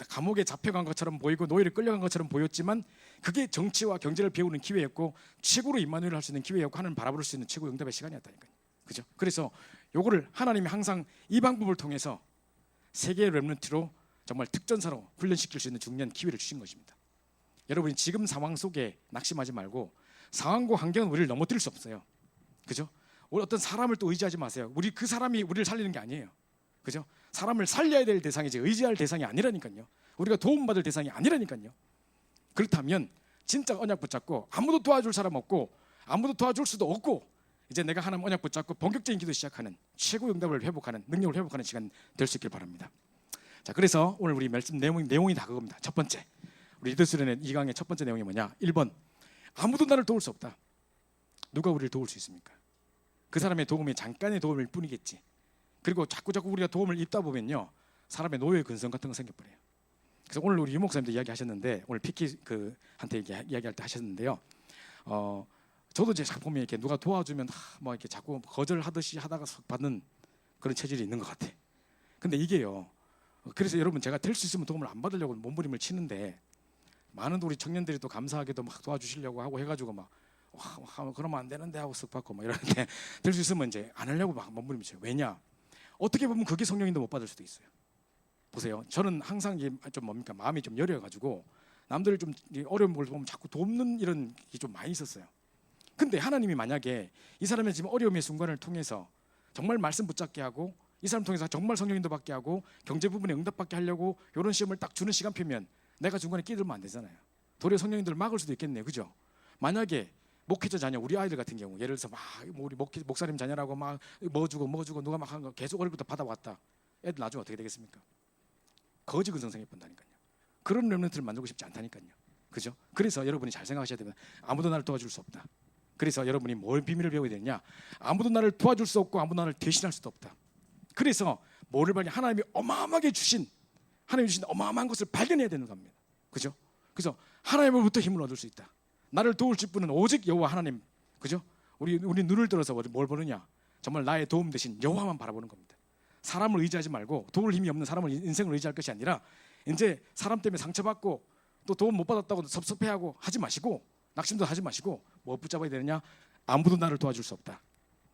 감옥에 잡혀간 것처럼 보이고 노예를 끌려간 것처럼 보였지만 그게 정치와 경제를 배우는 기회였고 최고로 임마누엘을 할 수 있는 기회였고 하나님 바라볼 수 있는 최고의 응답의 시간이었다니까요. 그죠? 그래서 요거를 하나님이 항상 이 방법을 통해서 세계의 렘넌트로 정말 특전사로 훈련시킬 수 있는 중요한 기회를 주신 것입니다. 여러분이 지금 상황 속에 낙심하지 말고, 상황과 환경은 우리를 넘어뜨릴 수 없어요. 그죠? 어떤 사람을 또 의지하지 마세요. 그 사람이 우리를 살리는 게 아니에요. 그죠? 사람을 살려야 될 대상이지 의지할 대상이 아니라니까요. 우리가 도움받을 대상이 아니라니까요. 그렇다면 진짜 언약 붙잡고 아무도 도와줄 사람 없고 아무도 도와줄 수도 없고 이제 내가 하나님 언약 붙잡고 본격적인 기도 시작하는 최고의 응답을 회복하는 능력을 회복하는 시간 될 수 있길 바랍니다. 자, 그래서 오늘 우리 말씀 내용이 다 그겁니다. 첫 번째, 우리 리더스련의 2강의 첫 번째 내용이 뭐냐? 1번, 아무도 나를 도울 수 없다. 누가 우리를 도울 수 있습니까? 그 사람의 도움이 잠깐의 도움일 뿐이겠지. 그리고 자꾸 우리가 도움을 입다 보면요, 사람의 노예 근성 같은 거 생겨버려요. 그래서 오늘 우리 유 목사님도 이야기하셨는데, 오늘 피키 한테 이야기할 때 하셨는데요. 저도 이제 자꾸 보면 이렇게 누가 도와주면 뭐 이렇게 자꾸 거절하듯이 하다가 받는 그런 체질이 있는 것 같아. 근데 이게요, 그래서 여러분 제가 될 수 있으면 도움을 안 받으려고 몸부림을 치는데 많은 우리 청년들이 또 감사하게도 막 도와주시려고 하고 해가지고 막 그러면 안 되는데 하고 쓱 받고 막 이러는데 될 수 있으면 이제 안 하려고 막 몸부림을 쳐요. 왜냐? 어떻게 보면 그게 성령님도 못 받을 수도 있어요. 보세요. 저는 항상 좀 뭡니까? 마음이 좀 여려가지고 남들을 좀 어려운 걸 보면 자꾸 돕는 이런 게 좀 많이 있었어요. 근데 하나님이 만약에 이 사람의 지금 어려움의 순간을 통해서 정말 말씀 붙잡게 하고 이 사람 통해서 정말 성령님도 받게 하고 경제 부분에 응답받게 하려고 이런 시험을 딱 주는 시간표면 내가 중간에 끼들면 안 되잖아요. 도리어 성령님들을 막을 수도 있겠네요. 그죠? 만약에 목회자 자녀, 우리 아이들 같은 경우 예를 들어서 막 우리 목사님 자녀라고 막 뭐 주고 누가 막 한 거 계속 어려부터 받아왔다. 애들 나중에 어떻게 되겠습니까? 거지 근성 생겨본다니까요. 그런 렘넌트를 만들고 싶지 않다니까요. 그죠? 그래서 여러분이 잘 생각하셔야 됩니다. 아무도 나를 도와줄 수 없다. 그래서 여러분이 뭘 비밀을 배워야 되느냐? 아무도 나를 도와줄 수 없고 아무도 나를 대신할 수도 없다. 그래서 뭐를 발견? 하나님이 어마어마하게 주신 하나님이 주신 어마어마한 것을 발견해야 되는 겁니다. 그죠? 그래서 하나님으로부터 힘을 얻을 수 있다. 나를 도우실 분은 오직 여호와 하나님. 그죠? 우리 눈을 들어서 뭘 보느냐? 정말 나의 도움 대신 여호와만 바라보는 겁니다. 사람을 의지하지 말고, 도울 힘이 없는 사람을 인생을 의지할 것이 아니라, 이제 사람 때문에 상처받고 또 도움 못 받았다고 섭섭해하고 하지 마시고, 낙심도 하지 마시고, 뭐 붙잡아야 되느냐? 아무도 나를 도와줄 수 없다.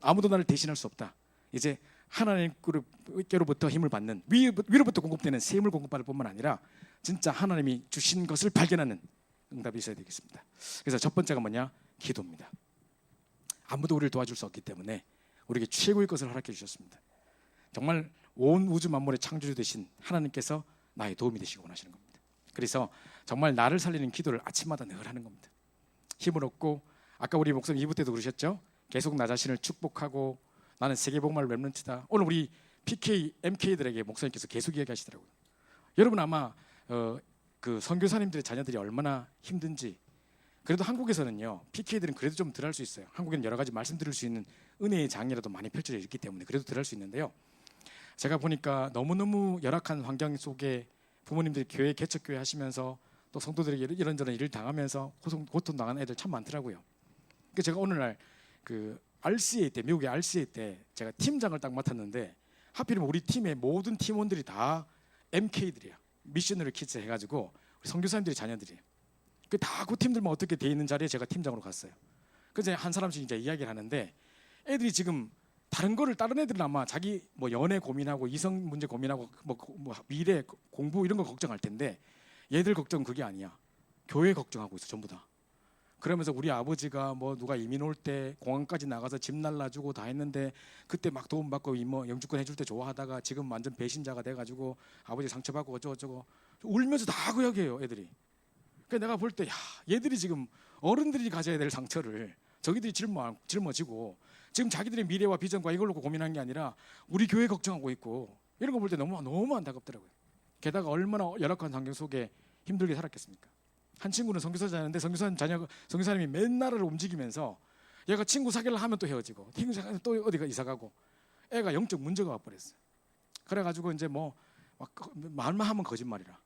아무도 나를 대신할 수 없다. 이제 하나님께로부터 힘을 받는, 위로부터 공급되는 샘을 공급받을 뿐만 아니라 진짜 하나님이 주신 것을 발견하는 응답이 있어야 되겠습니다. 그래서 첫 번째가 뭐냐? 기도입니다. 아무도 우리를 도와줄 수 없기 때문에 우리에게 최고의 것을 허락해 주셨습니다. 정말 온 우주 만물의 창조주 되신 하나님께서 나의 도움이 되시고 원하시는 겁니다. 그래서 정말 나를 살리는 기도를 아침마다 늘 하는 겁니다. 힘을 얻고, 아까 우리 목사님 2부 때도 그러셨죠? 계속 나 자신을 축복하고 나는 세계복음화의 렘넌트다. 오늘 우리 PK, MK들에게 목사님께서 계속 이야기하시더라고요. 여러분 아마 그 선교사님들의 자녀들이 얼마나 힘든지, 그래도 한국에서는요, PK들은 그래도 좀 덜 할 수 있어요. 한국에는 여러 가지 말씀드릴 수 있는 은혜의 장이라도 많이 펼쳐져 있기 때문에 그래도 덜 할 수 있는데요, 제가 보니까 너무너무 열악한 환경 속에 부모님들이 교회 개척교회 하시면서 또 성도들에게 이런저런 일을 당하면서 고통당하는 애들 참 많더라고요. 그래서 제가 오늘날 그 RCA 때, 미국의 RCA 때 제가 팀장을 딱 맡았는데, 하필이면 우리 팀의 모든 팀원들이 다 MK들이야. 미셔너리 키즈 해가지고 우리 선교사님들이 자녀들이에요. 그 팀들만 어떻게 돼 있는 자리에 제가 팀장으로 갔어요. 그래서 한 사람씩 이제 이야기를 하는데, 애들이 지금 다른 애들은 아마 자기 뭐 연애 고민하고 이성 문제 고민하고 뭐 미래 공부 이런 거 걱정할 텐데, 얘들 걱정은 그게 아니야. 교회 걱정하고 있어, 전부 다. 그러면서 우리 아버지가 뭐 누가 이민 올 때 공항까지 나가서 집 날라주고 다 했는데, 그때 막 도움 받고 뭐 영주권 해줄 때 좋아하다가 지금 완전 배신자가 돼가지고 아버지 상처받고 어쩌고저쩌고 울면서 다 그 이야기해요, 애들이. 그러니까 내가 볼 때, 야, 얘들이 지금 어른들이 가져야 될 상처를 저기들이 짊어지고 지금 자기들의 미래와 비전과 이걸 놓고 고민하는 게 아니라 우리 교회 걱정하고 있고, 이런 거 볼 때 너무 안타깝더라고요. 게다가 얼마나 열악한 환경 속에 힘들게 살았겠습니까? 한 친구는 선교사자였는데 선교사님이 맨날 움직이면서 얘가 친구 사귀려 하면 또 헤어지고, 친구 사귀면 또 어디가 이사가고, 애가 영적 문제가 와버렸어요. 그래가지고 이제 뭐 말만 하면 거짓말이라.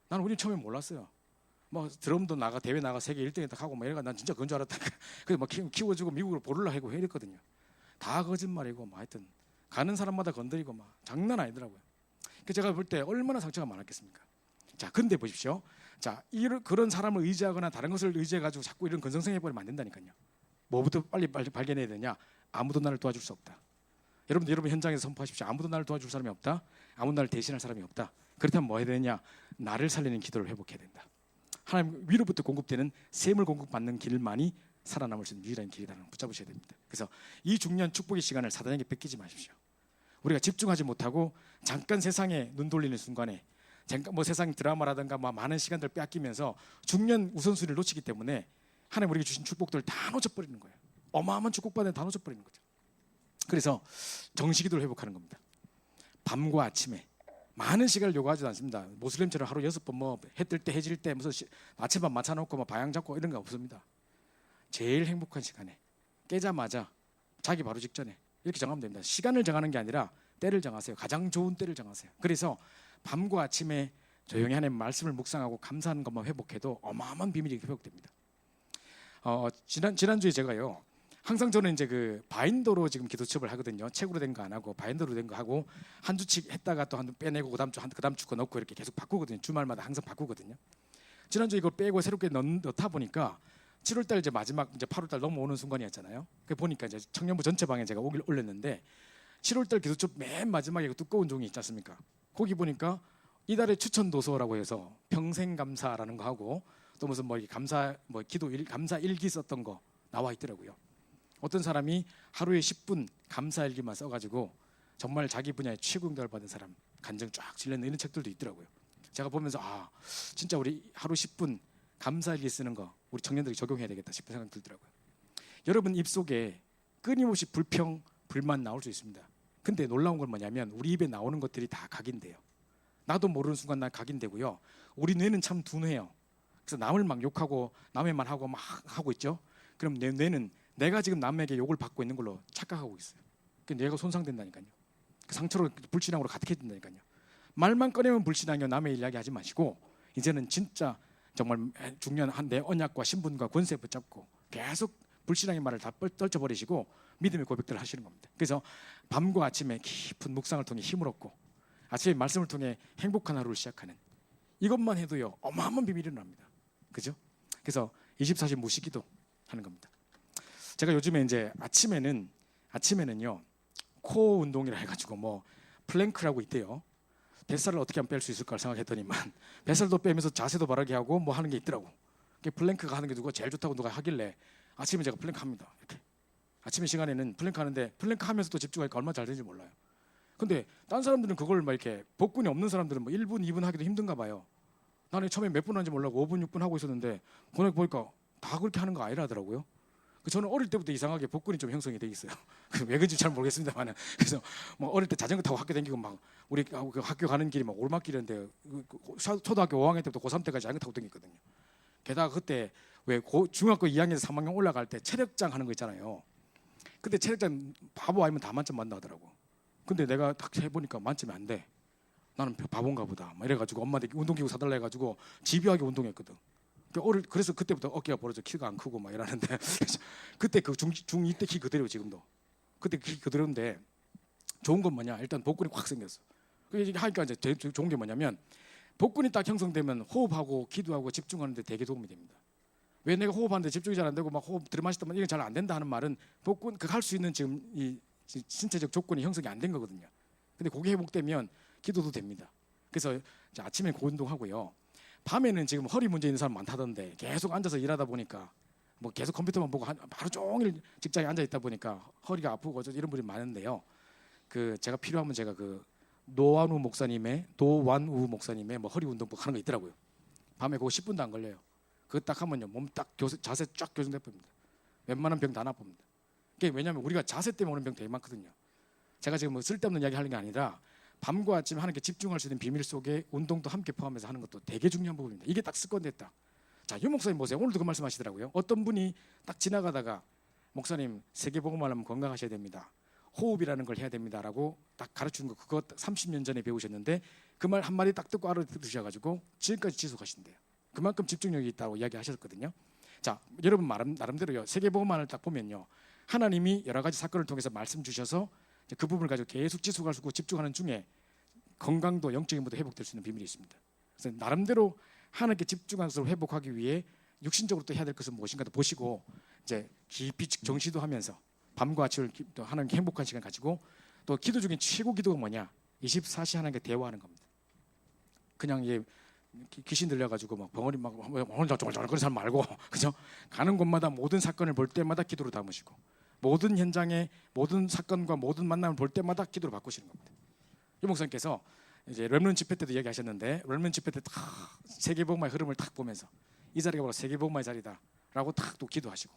나는 우리 처음에 몰랐어요. 뭐 드럼도 나가, 대회 나가 세계 1등에 딱 하고 막 얘가 난 진짜 그건 줄 알았다. 그래서 막 키워주고 미국으로 보르려 하고 이랬거든요. 다 거짓말이고, 뭐 하여튼 가는 사람마다 건드리고 막 장난 아니더라고요. 그 제가 볼 때 얼마나 상처가 많았겠습니까? 자, 근데 보십시오. 자, 그런 사람을 의지하거나 다른 것을 의지해가지고 자꾸 이런 근성생해버리면 안 된다니까요. 뭐부터 빨리 발견해야 되냐? 아무도 나를 도와줄 수 없다. 여러분 현장에서 선포하십시오. 아무도 나를 도와줄 사람이 없다. 아무도 나를 대신할 사람이 없다. 그렇다면 뭐 해야 되냐? 나를 살리는 기도를 회복해야 된다. 하나님 위로부터 공급되는 샘을 공급받는 길만이 살아남을 수 있는 유일한 길이라는 걸 붙잡으셔야 됩니다. 그래서 이 중요한 축복의 시간을 사단에게 뺏기지 마십시오. 우리가 집중하지 못하고 잠깐 세상에 눈 돌리는 순간에 뭐 세상 드라마라든가 뭐 많은 시간들 빼앗기면서 중요한 우선순위를 놓치기 때문에 하나님 우리에게 주신 축복들을 다 놓쳐버리는 거예요. 어마어마한 축복받은 다 놓쳐버리는 거죠. 그래서 정식기도를 회복하는 겁니다. 밤과 아침에 많은 시간을 요구하지 않습니다. 모슬림처럼 하루 6번 뭐 해 뜰 때 해질 때 무슨 아침밥 맞춰놓고 뭐 방향 잡고 이런 거 없습니다. 제일 행복한 시간에 깨자마자 자기 바로 직전에 이렇게 정하면 됩니다. 시간을 정하는 게 아니라 때를 정하세요. 가장 좋은 때를 정하세요. 그래서 밤과 아침에 조용히 하나님 말씀을 묵상하고 감사하는 것만 회복해도 어마어마한 비밀이 회복됩니다. 지난주에 제가요, 항상 저는 이제 그 바인더로 지금 기도 수업을 하거든요. 책으로 된 거 안 하고 바인더로 된 거 하고 한 주씩 했다가 또 한 주 빼내고 그다음 주 거 넣고 이렇게 계속 바꾸거든요. 주말마다 항상 바꾸거든요. 지난주 이걸 빼고 새롭게 넣다 보니까 7월달 이제 마지막 이제 8월달 넘어오는 순간이었잖아요. 그 보니까 이제 청년부 전체 방에 제가 올렸는데 7월달 기도 수업 맨 마지막에 그 두꺼운 종이 있지 않습니까? 거기 보니까 이달의 추천 도서라고 해서 평생 감사라는 거 하고 또 무슨 뭐 감사 뭐 감사 일기 썼던 거 나와 있더라고요. 어떤 사람이 하루에 10분 감사 일기만 써가지고 정말 자기 분야에 최고 응답을 받은 사람 간증 쫙 실려있는 이런 책들도 있더라고요. 제가 보면서 진짜 우리 하루 10분 감사 일기 쓰는 거 우리 청년들이 적용해야 되겠다 싶은 생각이 들더라고요. 여러분 입속에 끊임없이 불평, 불만 나올 수 있습니다. 근데 놀라운 건 뭐냐면 우리 입에 나오는 것들이 다 각인돼요. 나도 모르는 순간 난 각인되고요. 우리 뇌는 참 둔해요. 그래서 남을 막 욕하고 남의 말 하고 막 하고 있죠. 그럼 내 뇌는 내가 지금 남에게 욕을 받고 있는 걸로 착각하고 있어요. 그 뇌가 손상된다니까요. 그 상처로 불신앙으로 가득해진다니까요. 말만 꺼내면 불신앙이요 남의 일 이야기하지 마시고 이제는 진짜 정말 중요한 내 언약과 신분과 권세 붙잡고 계속 불신앙의 말을 다 떨쳐버리시고 믿음의 고백들을 하시는 겁니다. 그래서 밤과 아침에 깊은 묵상을 통해 힘을 얻고 아침에 말씀을 통해 행복한 하루를 시작하는 이것만 해도요 어마어마한 비밀이 일어납니다. 그죠? 그래서 24시 무시기도 하는 겁니다. 제가 요즘에 이제 아침에는요 코어 운동이라 해가지고 뭐 플랭크라고 있대요. 뱃살을 어떻게 하면 뺄 수 있을까 생각했더니만 뱃살도 빼면서 자세도 바르게 하고 뭐 하는 게 있더라고. 플랭크가 하는 게 누가 제일 좋다고 누가 하길래 아침에 제가 플랭크 합니다. 이렇게 아침에 시간에는 플랭크 하는데 플랭크 하면서도 집중하니까 얼마나 잘 되는지 몰라요. 근데 딴 사람들은 그걸 막 이렇게 복근이 없는 사람들은 뭐 1분, 2분 하기도 힘든가 봐요. 나는 처음에 몇 분 하는지 몰라고 5분, 6분 하고 있었는데 보니까 다 그렇게 하는 거 아니라더라고요. 저는 어릴 때부터 이상하게 복근이 좀 형성이 돼 있어요. 왜 그런지 잘 모르겠습니다만 그래서 뭐 어릴 때 자전거 타고 학교 다니고 막 우리 그 학교 가는 길이 막 오르막길인데 초등학교 5학년 때부터 고3 때까지 자전거 타고 다녔거든요. 게다가 그때 왜 중학교 2학년에서 3학년 올라갈 때 체력장 하는 거 있잖아요. 근데 체력장 바보 아니면 다 만점 만나 하더라고. 근데 내가 딱 해보니까 만점이 안 돼. 나는 바본가 보다. 막 이래가지고 엄마한테 운동기구 사달라 해가지고 집요하게 운동했거든. 그래서 그때부터 어깨가 벌어져 키가 안 크고 막 이러는데 그때 그 중2 때 키 그대로 지금도 그때 키 그대로인데 좋은 건 뭐냐 일단 복근이 확 생겼어. 그게 하니까 이제 제일 좋은 게 뭐냐면 복근이 딱 형성되면 호흡하고 기도하고 집중하는데 되게 도움이 됩니다. 왜 내가 호흡하는데 집중이 잘 안 되고 막 호흡 들이마시다 보면 이게 잘 안 된다 하는 말은 복근 그 할 수 있는 지금 이 신체적 조건이 형성이 안 된 거거든요. 근데 그게 회복되면 기도도 됩니다. 그래서 아침에 그 운동하고요. 밤에는 지금 허리 문제 있는 사람 많다던데 계속 앉아서 일하다 보니까 뭐 계속 컴퓨터만 보고 하루 종일 직장에 앉아 있다 보니까 허리가 아프고 이런 분이 많은데요. 그 제가 필요하면 제가 그 노완우 목사님의 뭐 허리 운동법 하는 거 있더라고요. 밤에 그거 10분도 안 걸려요. 그거 딱 하면요 몸 딱 자세 쫙 교정돼 봅니다. 웬만한 병 다 나쁩니다. 그게 왜냐하면 우리가 자세 때문에 오는 병 되게 많거든요. 제가 지금 뭐 쓸데없는 이야기 하는 게 아니라 밤과 아침 하나님께 집중할 수 있는 비밀 속에 운동도 함께 포함해서 하는 것도 되게 중요한 부분입니다. 이게 딱 습관됐다. 자, 유 목사님 보세요. 오늘도 그 말씀하시더라고요. 어떤 분이 딱 지나가다가 목사님 세계복음을 하면 건강하셔야 됩니다. 호흡이라는 걸 해야 됩니다라고 딱 가르치는 거 그거 30년 전에 배우셨는데 그 말 한마디 딱 듣고 알아들으셔가지고 지금까지 지속하신대요. 그만큼 집중력이 있다고 이야기하셨거든요. 자, 여러분 나름대로요. 세계복음만을 딱 보면요. 하나님이 여러 가지 사건을 통해서 말씀 주셔서 그 부분을 가지고 계속 지속할 수 있고 집중하는 중에 건강도 영적인 것도 회복될 수 있는 비밀이 있습니다. 그래서 나름대로 하나님께 집중하는 것을 회복하기 위해 육신적으로 또 해야 될 것은 무엇인가도 보시고 이제 깊이 정시도 하면서 밤과 아침을 또 하나님께 행복한 시간 가지고 또 기도 중에 최고 기도가 뭐냐? 24시 하나님께 대화하는 겁니다. 그냥 귀신 들려가지고 막 벙어리 막 혼자 그런 사람 말고 그죠? 가는 곳마다 모든 사건을 볼 때마다 기도로 담으시고 모든 현장에 모든 사건과 모든 만남을 볼 때마다 기도로 바꾸시는 겁니다. 이 목사님께서 이제 렘넌트 집회 때도 이야기하셨는데 렘넌트 집회 때 딱 세계복음화의 흐름을 딱 보면서 이 자리가 바로 세계복음화의 자리다라고 딱 또 기도하시고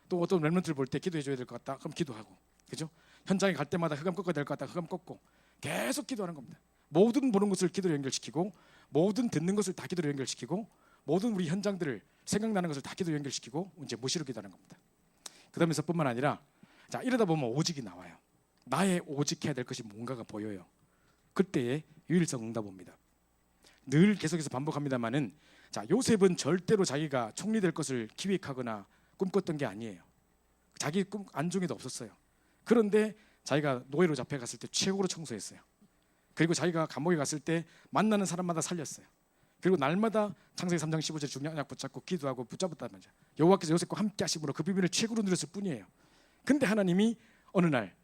또 어떤 렘넌트를 볼 때 기도해 줘야 될 것 같다 그럼 기도하고 그죠? 현장에 갈 때마다 흑암 꺾어야 될 것 같다 흑암 꺾고 계속 기도하는 겁니다. 모든 보는 것을 기도로 연결시키고 모든 듣는 것을 다 기도로 연결시키고 모든 우리 현장들을 생각나는 것을 다 기도로 연결시키고 이제 무시로 기도하는 겁니다. 그러면서 뿐만 아니라 자 이러다 보면 오직이 나와요. 나의 오직해야 될 것이 뭔가가 보여요. 그때의 유일성 응답 옵니다. 늘 계속해서 반복합니다만은 자 요셉은 절대로 자기가 총리 될 것을 기획하거나 꿈꿨던 게 아니에요. 자기 꿈 안중에도 없었어요. 그런데 자기가 노예로 잡혀갔을 때 최고로 청소했어요. 그리고 자기가 감옥에 갔을 때 만나는 사람마다 살렸어요. 그리고 날마다 창세기 3장 15절 중요한 약 붙잡고 기도하고 붙잡았단 말이죠. 여호와께서 요셉과 함께 하심으로 그 비밀을 최고로 누렸을 뿐이에요. 근데 하나님이 어느 날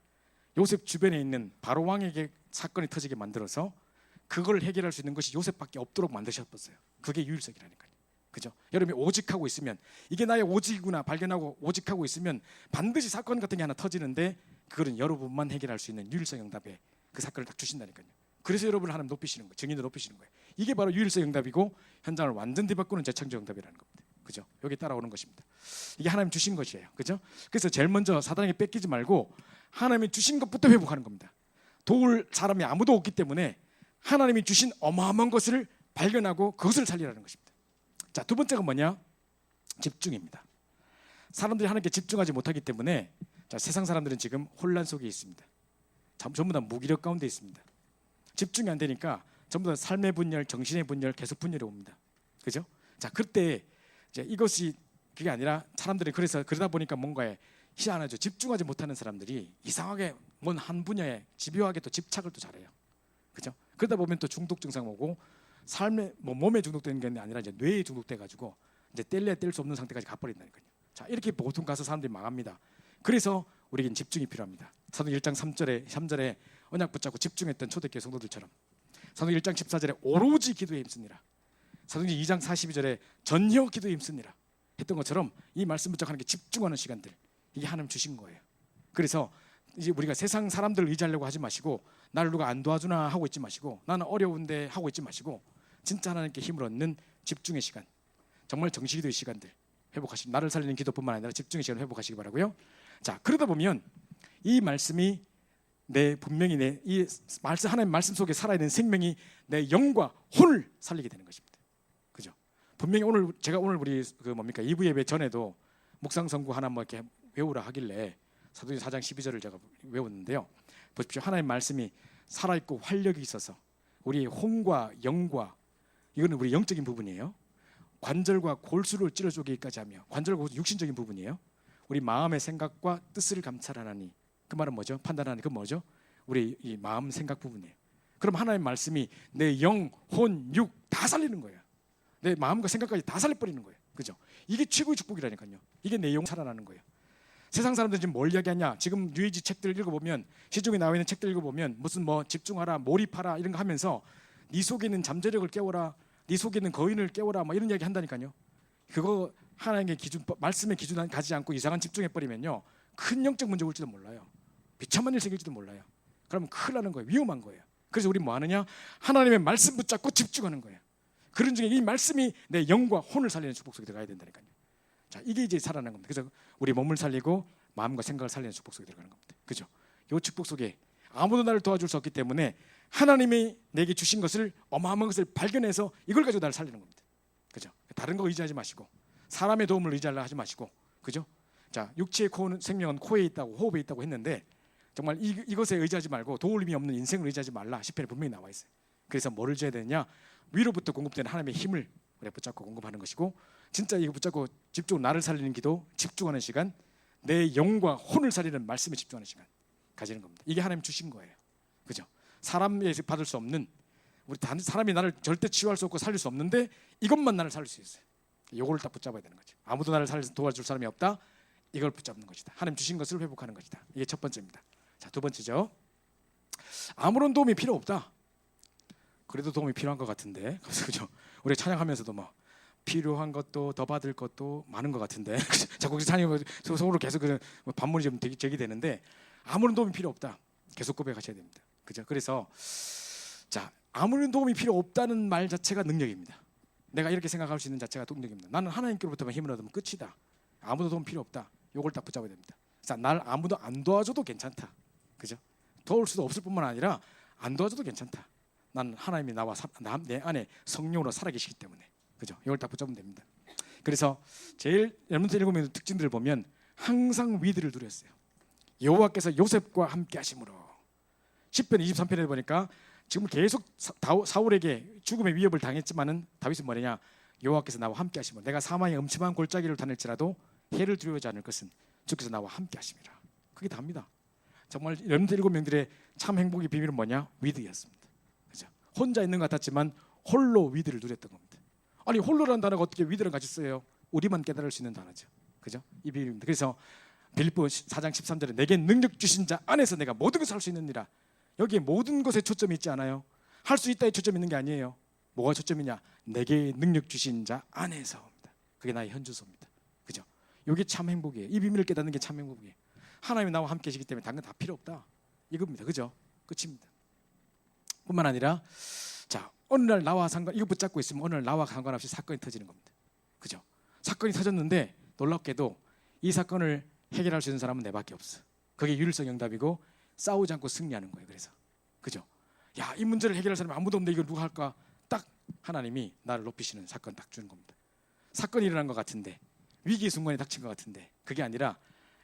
요셉 주변에 있는 바로 왕에게 사건이 터지게 만들어서 그걸 해결할 수 있는 것이 요셉밖에 없도록 만드셨어요. 그게 유일성이라니까요. 그죠? 여러분이 오직하고 있으면 이게 나의 오직이구나 발견하고 오직하고 있으면 반드시 사건 같은 게 하나 터지는데 그거는 여러분만 해결할 수 있는 유일성 응답에 그 사건을 딱 주신다니까요. 그래서 여러분을 하나님 높이시는 거예요. 증인을 높이시는 거예요. 이게 바로 유일성 응답이고 현장을 완전 뒤바꾸는 재창조 응답이라는 겁니다. 그죠? 여기 따라오는 것입니다. 이게 하나님 주신 것이에요. 그죠? 그래서 제일 먼저 사단에게 뺏기지 말고 하나님이 주신 것부터 회복하는 겁니다. 도울 사람이 아무도 없기 때문에 하나님이 주신 어마어마한 것을 발견하고 그것을 살리라는 것입니다. 자, 두 번째가 뭐냐? 집중입니다. 사람들이 하나님께 집중하지 못하기 때문에 자, 세상 사람들은 지금 혼란 속에 있습니다. 전부 다 무기력 가운데 있습니다. 집중이 안 되니까 전부 다 삶의 분열, 정신의 분열, 계속 분열이 옵니다. 그죠? 자, 그때 이제 이것이 그게 아니라 사람들이 그래서 그러다 보니까 뭔가에 희한하죠. 집중하지 못하는 사람들이 이상하게 뭔 한 분야에 집요하게 또 집착을 또 잘해요. 그죠? 그러다 보면 또 중독 증상 오고 삶의 뭐 몸에 중독되는 게 아니라 이제 뇌에 중독돼 가지고 이제 뗄래야 뗄 수 없는 상태까지 가버린다니까요. 자, 이렇게 보통 가서 사람들이 망합니다. 그래서 우리에겐 집중이 필요합니다. 사도행 1장 3절에 언약 붙잡고 집중했던 초대교회 성도들처럼 사도행 1장 14절에 오로지 기도에 힘쓰니라. 사도행 2장 42절에 전혀 기도에 힘쓰니라 했던 것처럼 이 말씀 붙잡고 하는 게 집중하는 시간들, 이게 하나님 주신 거예요. 그래서 이제 우리가 세상 사람들을 의지하려고 하지 마시고 나를 누가 안 도와주나 하고 있지 마시고 나는 어려운데 하고 있지 마시고 진짜 하나님께 힘을 얻는 집중의 시간, 정말 정식기도의 시간들 회복하시고 나를 살리는 기도뿐만 아니라 집중의 시간을 회복하시기 바라고요. 자, 그러다 보면 이 말씀이 분명히 이 말씀, 하나님 말씀 속에 살아있는 생명이 내 영과 혼을 살리게 되는 것입니다. 그죠? 분명히 제가 오늘 우리 EV 예배 전에도 묵상 선구 하나 뭐 이렇게 외우라 하길래 사도행 4장 12절을 제가 외웠는데요. 보십시오. 하나님 말씀이 살아있고 활력이 있어서 우리의 혼과 영과, 이거는 우리 영적인 부분이에요. 관절과 골수를 찔러 쪼개기까지 하며, 관절과 골수 육신적인 부분이에요. 우리 마음의 생각과 뜻을 감찰하나니, 그 말은 뭐죠? 판단하니, 그 뭐죠? 우리 이 마음 생각 부분이에요. 그럼 하나님 말씀이 내 영, 혼, 육 다 살리는 거예요. 내 마음과 생각까지 다 살려버리는 거예요. 그죠? 이게 최고의 축복이라니까요. 이게 내 영 살아나는 거예요. 세상 사람들은 지금 뭘 이야기하냐? 지금 뉴에이지 책들 읽어보면, 시중에 나와 있는 책들 읽어보면 무슨 뭐 집중하라, 몰입하라 이런 거 하면서 네 속에 있는 잠재력을 깨워라, 네 속에 있는 거인을 깨워라, 막 이런 이야기 한다니까요. 그거 하나님의 기준, 말씀의 기준 가지지 않고 이상한 집중해버리면요, 큰 영적 문제 올지도 몰라요. 비참한 일 생길지도 몰라요. 그러면 큰일 나는 거예요. 위험한 거예요. 그래서 우리 뭐 하느냐? 하나님의 말씀 붙잡고 집중하는 거예요. 그런 중에 이 말씀이 내 영과 혼을 살리는 축복 속에 들어가야 된다니까요. 자, 이게 이제 살아나는 겁니다. 그래서 우리 몸을 살리고 마음과 생각을 살리는 축복 속에 들어가는 겁니다. 그죠? 이 축복 속에 아무도 나를 도와줄 수 없기 때문에 하나님이 내게 주신 것을, 어마어마한 것을 발견해서 이걸 가지고 나를 살리는 겁니다. 그죠? 다른 거 의지하지 마시고 사람의 도움을 의지하려 하지 마시고, 그죠? 자, 육체의 생명은 코에 있다고, 호흡에 있다고 했는데 정말 이것에 의지하지 말고 도움이 없는 인생을 의지하지 말라 시편에 분명히 나와 있어요. 그래서 뭐를 줘야 되느냐? 위로부터 공급되는 하나님의 힘을 우리가 붙잡고 공급하는 것이고, 진짜 이거 붙잡고 집중, 나를 살리는 기도, 집중하는 시간, 내 영과 혼을 살리는 말씀에 집중하는 시간 가지는 겁니다. 이게 하나님 주신 거예요. 그죠? 사람에서 받을 수 없는, 우리 사람이 나를 절대 치유할 수 없고 살릴 수 없는데 이것만 나를 살릴 수 있어요. 이거를 딱 붙잡아야 되는 거죠. 아무도 나를 도와줄 사람이 없다. 이걸 붙잡는 것이다. 하나님 주신 것을 회복하는 것이다. 이게 첫 번째입니다. 자, 두 번째죠. 아무런 도움이 필요 없다. 그래도 도움이 필요한 것 같은데, 그죠? 우리 찬양하면서도 뭐 필요한 것도 더 받을 것도 많은 것 같은데 자꾸 찬양 속으로 계속 반문이 좀 제기되는데, 아무런 도움이 필요 없다. 계속 고백하셔야 됩니다. 그죠? 그래서 자, 아무런 도움이 필요 없다는 말 자체가 능력입니다. 내가 이렇게 생각할 수 있는 자체가 능력입니다. 나는 하나님께로부터만 힘을 얻으면 끝이다. 아무도 도움 필요 없다. 요걸 딱 붙잡아야 됩니다. 자, 날 아무도 안 도와줘도 괜찮다. 그죠? 도울 수도 없을 뿐만 아니라 안 도와줘도 괜찮다. 난 하나님이 내 안에 성령으로 살아계시기 때문에, 그죠? 이걸 딱 붙잡으면 됩니다. 그래서 제일 여러분들 읽으면 특징들을 보면 항상 위대를 누렸어요. 여호와께서 요셉과 함께 하심으로. 10편 23편에 보니까 지금 계속 사울에게 죽음의 위협을 당했지만은 다윗은 뭐냐? 여호와께서 나와 함께 하심으로, 내가 사망의 음침한 골짜기를 다닐지라도 해를 두려워하지 않을 것은 주께서 나와 함께 하심이라. 그게 답니다. 정말 여러분들 7명들의 참 행복의 비밀은 뭐냐? 위드였습니다. 그죠? 혼자 있는 것 같았지만 홀로 위드를 누렸던 겁니다. 아니, 홀로라는 단어가 어떻게 위드랑 같이 써요? 우리만 깨달을 수 있는 단어죠. 그죠? 이 비밀입니다. 그래서 빌립보 4장 13절에 내게 능력 주신 자 안에서 내가 모든 것을 할 수 있느니라. 여기에 모든 것에 초점이 있지 않아요? 할 수 있다에 초점이 있는 게 아니에요. 뭐가 초점이냐? 내게 능력 주신 자 안에서입니다. 그게 나의 현주소입니다. 그죠? 이게 참 행복이에요. 이 비밀을 깨닫는 게 참 행복이에요. 하나님이 나와 함께 계시기 때문에 다른 건 다 필요 없다. 이겁니다. 그죠? 끝입니다. 뿐만 아니라, 자, 어느 날 이거 붙잡고 있으면 어느 날 나와 상관없이 사건이 터지는 겁니다. 그죠? 사건이 터졌는데 놀랍게도 이 사건을 해결할 수 있는 사람은 내밖에 없어. 그게 유일성 응답이고 싸우지 않고 승리하는 거예요. 그래서, 그죠? 야, 이 문제를 해결할 사람이 아무도 없는데 이걸 누가 할까? 딱 하나님이 나를 높이시는 사건 딱 주는 겁니다. 사건이 일어난 것 같은데, 위기의 순간에 닥친 것 같은데, 그게 아니라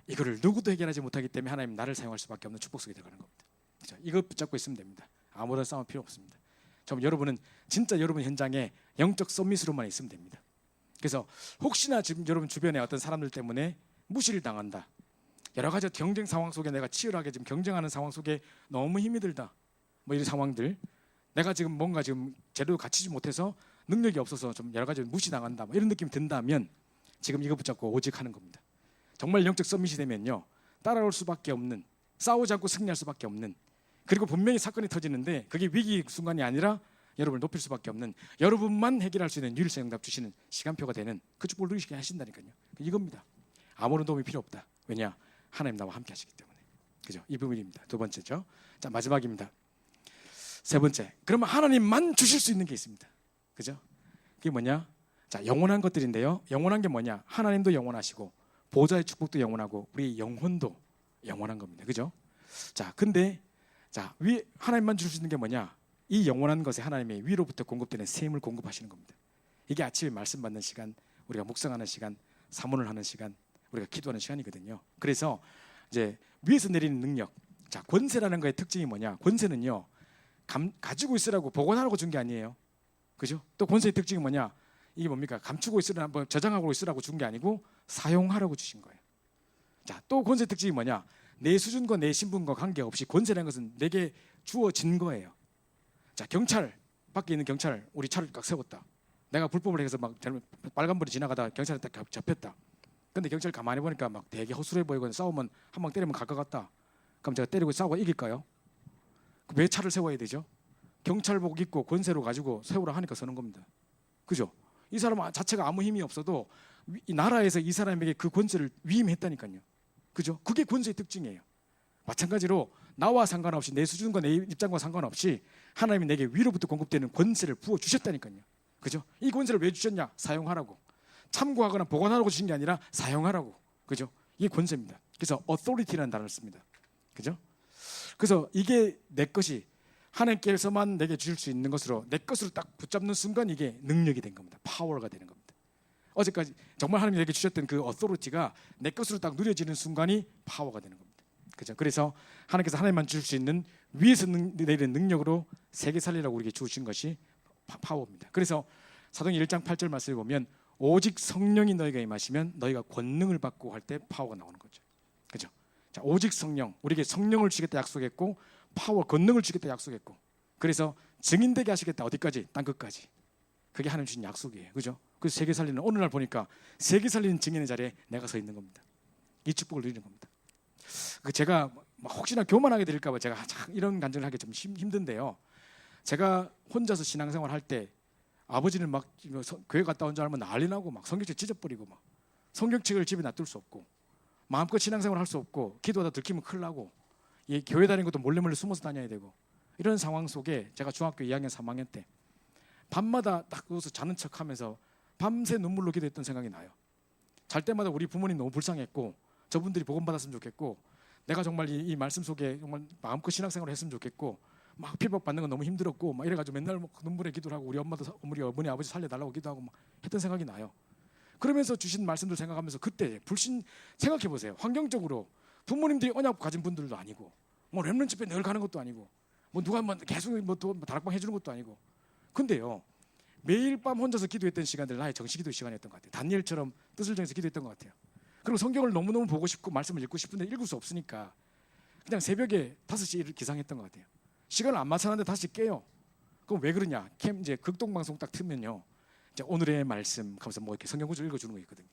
이거를 누구도 해결하지 못하기 때문에 하나님 나를 사용할 수밖에 없는 축복 속에 들어가는 겁니다. 그죠? 이거 붙잡고 있으면 됩니다. 아무런 싸움 필요 없습니다. 좀 여러분은 진짜 여러분 현장에 영적 서밋으로만 있으면 됩니다. 그래서 혹시나 지금 여러분 주변에 어떤 사람들 때문에 무시를 당한다, 여러 가지 경쟁 상황 속에 내가 치열하게 지금 경쟁하는 상황 속에 너무 힘이 들다, 뭐 이런 상황들, 내가 지금 뭔가 지금 제대로 갖추지 못해서 능력이 없어서 좀 여러 가지 무시당한다, 뭐 이런 느낌이 든다면 지금 이거 붙잡고 오직 하는 겁니다. 정말 영적 서밋이 되면요, 따라올 수밖에 없는, 싸우지 않고 승리할 수밖에 없는, 그리고 분명히 사건이 터지는데 그게 위기 순간이 아니라 여러분을 높일 수밖에 없는, 여러분만 해결할 수 있는 유일성 응답 주시는 시간표가 되는 그 축복을 누리시게 하신다니까요. 이겁니다. 아무런 도움이 필요 없다. 왜냐? 하나님 나와 함께 하시기 때문에. 그죠? 이 부분입니다. 두 번째죠. 자, 마지막입니다. 세 번째. 그러면 하나님만 주실 수 있는 게 있습니다. 그죠? 그게 뭐냐? 자, 영원한 것들인데요. 영원한 게 뭐냐? 하나님도 영원하시고 보좌의 축복도 영원하고 우리 영혼도 영원한 겁니다. 그죠? 자, 근데 자, 하나님만 주실 수 있는 게 뭐냐? 이 영원한 것에 하나님의 위로부터 공급되는 샘을 공급하시는 겁니다. 이게 아침에 말씀 받는 시간, 우리가 묵상하는 시간, 사문을 하는 시간, 우리가 기도하는 시간이거든요. 그래서 이제 위에서 내리는 능력, 자, 권세라는 거의 특징이 뭐냐? 권세는요, 가지고 있으라고 보관하라고 준 게 아니에요. 그죠? 또 권세의 특징이 뭐냐? 이게 뭡니까? 감추고 있으라고, 뭐 저장하고 있으라고 준 게 아니고 사용하라고 주신 거예요. 자, 또 권세의 특징이 뭐냐? 내 수준과 내 신분과 관계없이 권세라는 것은 내게 주어진 거예요. 자, 경찰 밖에 있는 경찰, 우리 차를 딱 세웠다. 내가 불법을 해서 막 빨간불이 지나가다 경찰에 딱 잡혔다. 근데 경찰 가만히 보니까 막 되게 허술해 보이고 싸우면 한 방 때리면 갈 것 같다. 그럼 제가 때리고 싸우고 이길까요? 왜 차를 세워야 되죠? 경찰복 입고 권세로 가지고 세우라 하니까 서는 겁니다. 그죠? 이 사람 자체가 아무 힘이 없어도 이 나라에서 이 사람에게 그 권세를 위임했다니까요. 그죠? 그게 권세의 특징이에요. 마찬가지로 나와 상관없이, 내 수준과 내 입장과 상관없이 하나님이 내게 위로부터 공급되는 권세를 부어주셨다니까요. 그죠? 이 권세를 왜 주셨냐? 사용하라고. 참고하거나 보관하라고 주신 게 아니라 사용하라고. 그죠? 이게 권세입니다. 그래서 authority라는 단어를 씁니다. 그죠? 그래서 이게 내 것이 하나님께서만 내게 주실 수 있는 것으로 내 것으로 딱 붙잡는 순간 이게 능력이 된 겁니다. 파워가 되는 겁니다. 어제까지 정말 하나님이 내게 주셨던 그 authority가 내 것으로 딱 누려지는 순간이 파워가 되는 겁니다. 그죠? 그래서 하나님께서 하나님만 주실 수 있는 위에서 내리는 능력으로 세계 살리라고 우리에게 주신 것이 파워입니다. 그래서 사도행전 1장 8절 말씀을 보면 오직 성령이 너희가 임하시면 너희가 권능을 받고 할 때 파워가 나오는 거죠. 그죠? 자, 오직 성령, 우리에게 성령을 주겠다 약속했고 파워, 권능을 주겠다 약속했고, 그래서 증인되게 하시겠다. 어디까지? 땅끝까지. 그게 하나님 주신 약속이에요. 그죠? 그래서 세계 살리는, 어느 날 보니까 세계 살리는 증인의 자리에 내가 서 있는 겁니다. 이 축복을 누리는 겁니다. 제가 혹시나 교만하게 드릴까 봐 제가 이런 간증을 하기 좀 힘든데요. 제가 혼자서 신앙생활 할 때 아버지는 막 교회 갔다 온 줄 알면 난리 나고 막 성경책 찢어버리고 막 성경책을 집에 놔둘 수 없고 마음껏 신앙생활 할 수 없고 기도하다 들키면 큰일 나고, 교회 다니는 것도 몰래 숨어서 다녀야 되고, 이런 상황 속에 제가 중학교 2학년 3학년 때 밤마다 딱 누워서 자는 척하면서 밤새 눈물로 기도했던 생각이 나요. 잘 때마다 우리 부모님 너무 불쌍했고 저분들이 복음받았으면 좋겠고, 내가 정말 이 말씀 속에 정말 마음껏 신앙생활을 했으면 좋겠고, 막 핍박 받는 건 너무 힘들었고 막 이래가지고 맨날 눈물에 기도를 하고 우리 어머니 아버지 살려달라고 기도하고 막 했던 생각이 나요. 그러면서 주신 말씀들 생각하면서 그때 불신 생각해 보세요. 환경적으로 부모님들이 언약 가진 분들도 아니고, 뭐 렘넌트 집회 늘 가는 것도 아니고, 뭐 누가 뭐 계속 뭐 다락방 해주는 것도 아니고, 근데요 매일 밤 혼자서 기도했던 시간들 나의 정식기도 시간이었던 것 같아요. 다니엘처럼 뜻을 정해서 기도했던 것 같아요. 그리고 성경을 너무너무 보고 싶고 말씀을 읽고 싶은데 읽을 수 없으니까 그냥 새벽에 5시에 기상했던 것 같아요. 시간을 안 맞춰놨는데 다시 깨요. 그럼 왜 그러냐? 이제 극동방송 딱 틀면요, 이제 오늘의 말씀 하면서 뭐 이렇게 성경 구절 읽어주는 거 있거든요.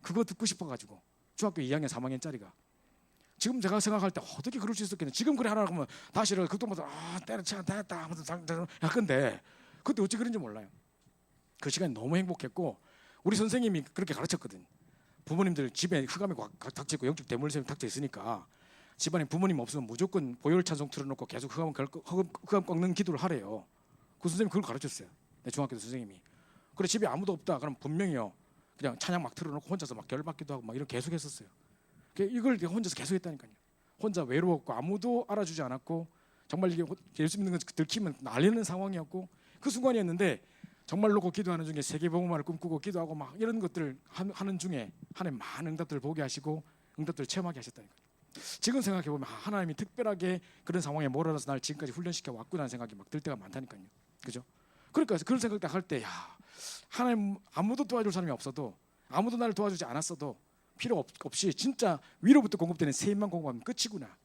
그거 듣고 싶어가지고 중학교 2학년 3학년짜리가 지금 제가 생각할 때 어떻게 그럴 수 있었겠냐. 지금 그래 하라고 하면 다시 극동방송 때려쳐 됐다 하면서 근데 그때 어찌 그런지 몰라요. 그 시간이 너무 행복했고, 우리 선생님이 그렇게 가르쳤거든. 부모님들 집에 흑암이 닥쳐 있고 영적 대물샘이 닥쳐 있으니까 집안에 부모님 없으면 무조건 보혈 찬송 틀어놓고 계속 흑암 꺾는 기도를 하래요. 그 선생님이 그걸 가르쳤어요. 내 중학교 선생님이. 그래 집에 아무도 없다 그럼 분명히요 그냥 찬양 막 틀어놓고 혼자서 막 결받기도 하고 막 이렇게 계속 했었어요. 이걸 혼자서 계속 했다니까요. 혼자 외로웠고 아무도 알아주지 않았고, 정말 이게 예수 믿는 거 들키면 난리는 상황이었고, 그 순간이었는데 정말 놓고 기도하는 중에 세계복음화를 꿈꾸고 기도하고 막 이런 것들을 하는 중에 하나님 많은 응답들을 보게 하시고 응답들을 체험하게 하셨다니까요. 지금 생각해보면 하나님이 특별하게 그런 상황에 몰아넣어서 날 지금까지 훈련시켜 왔구나라는 생각이 막 들 때가 많다니까요. 그죠? 그러니까 그런 생각 딱 할 때, 야, 하나님 아무도 도와줄 사람이 없어도, 아무도 나를 도와주지 않았어도 필요 없이 진짜 위로부터 공급되는 세임만 공급하면 끝이구나.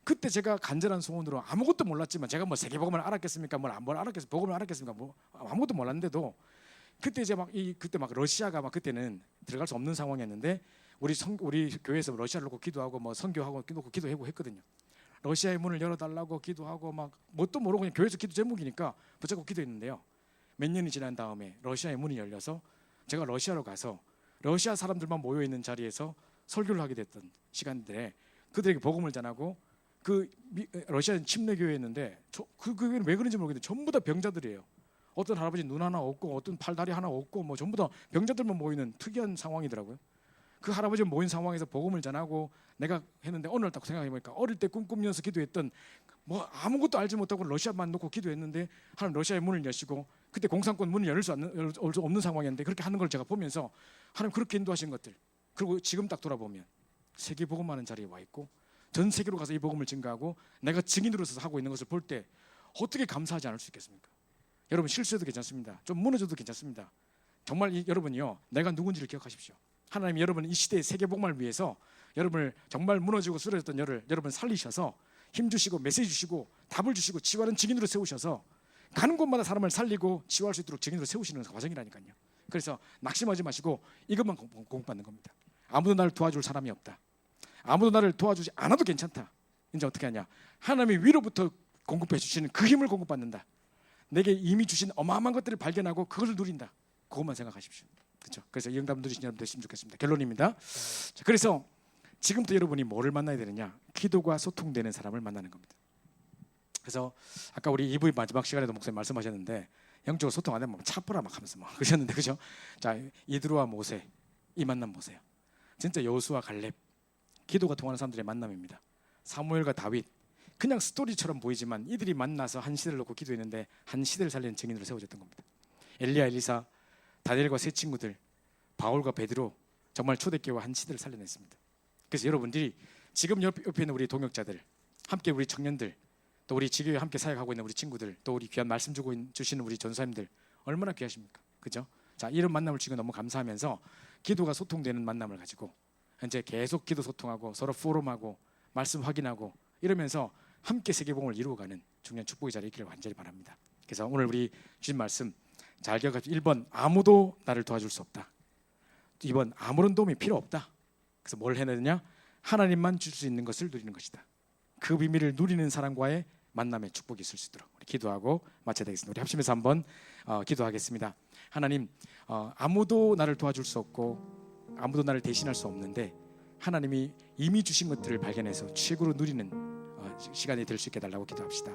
그때 제가 간절한 소원으로 아무것도 몰랐지만, 제가 뭐 세계복음을 알았겠습니까? 뭘 알았겠습니까? 복음을 알았겠습니까? 뭐 아무것도 몰랐는데도 그때 이제 그때 막 러시아가 막 그때는 들어갈 수 없는 상황이었는데 우리 교회에서 러시아를 놓고 기도하고 뭐 선교하고 놓고 기도하고 했거든요. 러시아의 문을 열어달라고 기도하고 막 뭣도 모르고 그냥 교회에서 기도 제목이니까 붙잡고 기도했는데요. 몇 년이 지난 다음에 러시아의 문이 열려서 제가 러시아로 가서 러시아 사람들만 모여 있는 자리에서 설교를 하게 됐던 시간들에 그들에게 복음을 전하고, 러시아 침례 교회였는데 그 교회는 왜 그런지 모르겠는데 전부 다 병자들이에요. 어떤 할아버지 눈 하나 없고 어떤 팔 다리 하나 없고 뭐 전부 다 병자들만 모이는 특이한 상황이더라고요. 그 할아버지 모인 상황에서 복음을 전하고 내가 했는데, 오늘 딱 생각해보니까 어릴 때 꿈꾸면서 기도했던, 뭐 아무것도 알지 못하고 러시아만 놓고 기도했는데 하나님 러시아의 문을 여시고, 그때 공산권 문을 열을 수 없는 상황이었는데 그렇게 하는 걸 제가 보면서 하나님 그렇게 인도하신 것들, 그리고 지금 딱 돌아보면 세계 복음하는 자리에 와 있고 전 세계로 가서 이 복음을 증거하고 내가 증인으로서 하고 있는 것을 볼 때 어떻게 감사하지 않을 수 있겠습니까? 여러분 실수해도 괜찮습니다. 좀 무너져도 괜찮습니다. 정말 여러분이요, 내가 누군지를 기억하십시오. 하나님이 여러분 이 시대의 세계 복음을 위해서 여러분을 정말 무너지고 쓰러졌던 여러분 살리셔서 힘 주시고 메시지 주시고 답을 주시고 치유하는 증인으로 세우셔서 가는 곳마다 사람을 살리고 치유할 수 있도록 증인으로 세우시는 과정이라니까요. 그래서 낙심하지 마시고 이것만 공급받는 겁니다. 아무도 나를 도와줄 사람이 없다, 아무도 나를 도와주지 않아도 괜찮다. 이제 어떻게 하냐? 하나님이 위로부터 공급해 주시는 그 힘을 공급받는다. 내게 이미 주신 어마어마한 것들을 발견하고 그것을 누린다. 그것만 생각하십시오. 그렇죠? 그래서 이 응답 누리신 여러분 되시면 좋겠습니다. 결론입니다. 자, 그래서 지금부터 여러분이 뭐를 만나야 되느냐? 기도가 소통되는 사람을 만나는 겁니다. 그래서 아까 우리 2부의 마지막 시간에도 목사님 말씀하셨는데, 영적으로 소통 안 되면 차보라 막 하면서 막 그러셨는데, 그죠? 자, 이드로와 모세, 이 만남 보세요. 진짜 여호수아 갈렙, 기도가 통하는 사람들의 만남입니다. 사무엘과 다윗, 그냥 스토리처럼 보이지만 이들이 만나서 한 시대를 놓고 기도했는데 한 시대를 살리는 증인으로 세워졌던 겁니다. 엘리야, 엘리사, 다니엘과 세 친구들, 바울과 베드로, 정말 초대교회와 한 시대를 살려냈습니다. 그래서 여러분들이 지금 옆에 있는 우리 동역자들, 함께 우리 청년들, 또 우리 지교회 함께 사역하고 있는 우리 친구들, 또 우리 귀한 말씀 주시는 우리 전사님들, 얼마나 귀하십니까? 그죠? 자, 이런 만남을 주시고 너무 감사하면서 기도가 소통되는 만남을 가지고 이제 계속 기도 소통하고 서로 포럼하고 말씀 확인하고 이러면서 함께 세계복음을 이루어가는 중요한 축복의 자리에 있기를 간절히 바랍니다. 그래서 오늘 우리 주신 말씀 잘 기억하십시오. 1번, 아무도 나를 도와줄 수 없다. 2번, 아무런 도움이 필요 없다. 그래서 뭘 해야 되느냐? 하나님만 줄 수 있는 것을 누리는 것이다. 그 비밀을 누리는 사람과의 만남의 축복이 있을 수 있도록 우리 기도하고 마쳐야 되겠습니다. 우리 합심해서 한번 기도하겠습니다. 하나님, 아무도 나를 도와줄 수 없고 아무도 나를 대신할 수 없는데 하나님이 이미 주신 것들을 발견해서 최고로 누리는 시간이 될 수 있게 해달라고 기도합시다.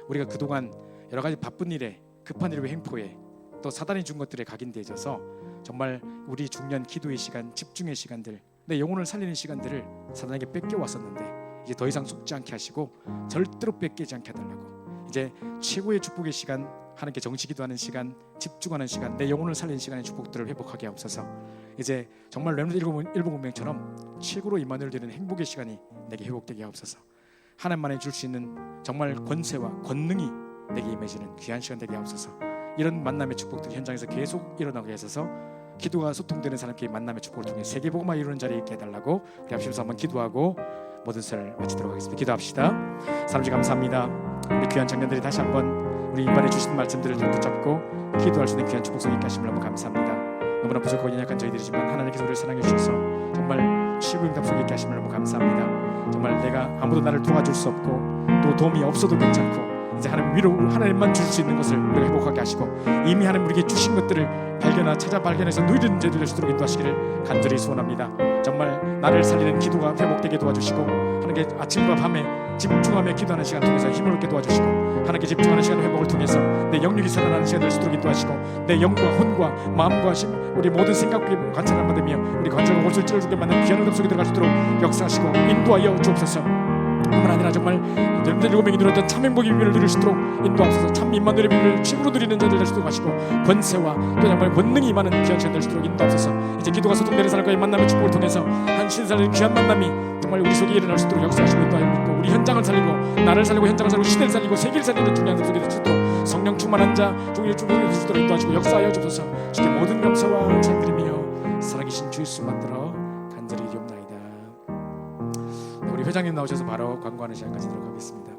우리가 그동안 여러 가지 바쁜 일에, 급한 일의 횡포에, 또 사단이 준 것들에 각인되어져서 정말 우리 중요한 기도의 시간, 집중의 시간들, 내 영혼을 살리는 시간들을 사단에게 뺏겨왔었는데 이제 더 이상 속지 않게 하시고 절대로 뺏기지 않게 해달라고, 이제 최고의 축복의 시간, 하나님께 정시 기도하는 시간, 집중하는 시간, 내 영혼을 살리는 시간의 축복들을 회복하게 하옵소서. 이제 정말 렘넌트 일본 운명처럼 최고로 임마누엘 되는 행복의 시간이 내게 회복되게 하옵소서. 하나님만이 줄 수 있는 정말 권세와 권능이 내게 임해지는 귀한 시간 되게 하옵소서. 이런 만남의 축복들이 현장에서 계속 일어나게 하셔서 기도가 소통되는 사람께 만남의 축복을 통해 세계복음화 이루는 자리에 있게 해달라고 우리 합심해서 한번 기도하고 모든 설을 마치도록 하겠습니다. 기도합시다. 사람들 감사합니다. 우리 귀한 청년들이 다시 한번 우리 이번에 주신 말씀들을 붙잡고 기도할 수 있는 귀한 축복 속에 있게 하심을 너무 감사합니다. 너무나 부족하고 연약한 저희들이지만 하나님께서 우리를 사랑해 주셔서 정말 최고의 응답 속에 있게 하심을 너무 감사합니다. 정말 내가 아무도 나를 도와줄 수 없고 또 도움이 없어도 괜찮고 이제 하나님 위로 하나님만 줄 수 있는 것을 우리가 회복하게 하시고 이미 하나님 우리에게 주신 것들을 찾아 발견해서 누리는 죄들 될 수 있도록 인도하시기를 간절히 소원합니다. 정말 나를 살리는 기도가 회복되게 도와주시고 하나님께 아침과 밤에 집중하며 기도하는 시간 통해서 힘을 얻게 도와주시고 하나님께 집중하는 시간 회복을 통해서 내 영역이 살아나는 시간 될 수 있도록 인도하시고 내 영과 혼과 마음과 심 우리 모든 생각과 관찰을 받으며 우리 관절과 골수를 찔러주게 만든 귀한 응답 속에 들어갈 수 있도록 역사하시고 인도하여 주옵소서. 뿐만 아니라 정말 여러분들 7명이 누렸던 참 행복의 비밀을 누릴 수 있도록 인도하옵소서. 참 임마누엘의 비밀을 최고로 누리는 자들 될 수 있도록 하시고 권세와 또 정말 권능이 임하는 귀한 시간 될 수 있도록 인도하옵소서. 이제 기도가 소통되는 사람과의 만남의 축복을 통해서 한 신사를 귀한 만남이 정말 우리 속에 일어날 수 있도록 역사하시고 인도하여 주시고 우리 현장을 살리고 나를 살리고 현장을 살리고 시대를 살리고 세계를 살리는 중요한 것 속에 될 수 있도록 성령 충만한 자 종일 주보게 주도록 도와주고 역사하여 주소서. 주께 모든 감사와 찬드리며 살아계신 주 예수 만들어 간절히 기옵나이다. 우리 회장님 나오셔서 바로 광고하는 시간 가지도록 하겠습니다.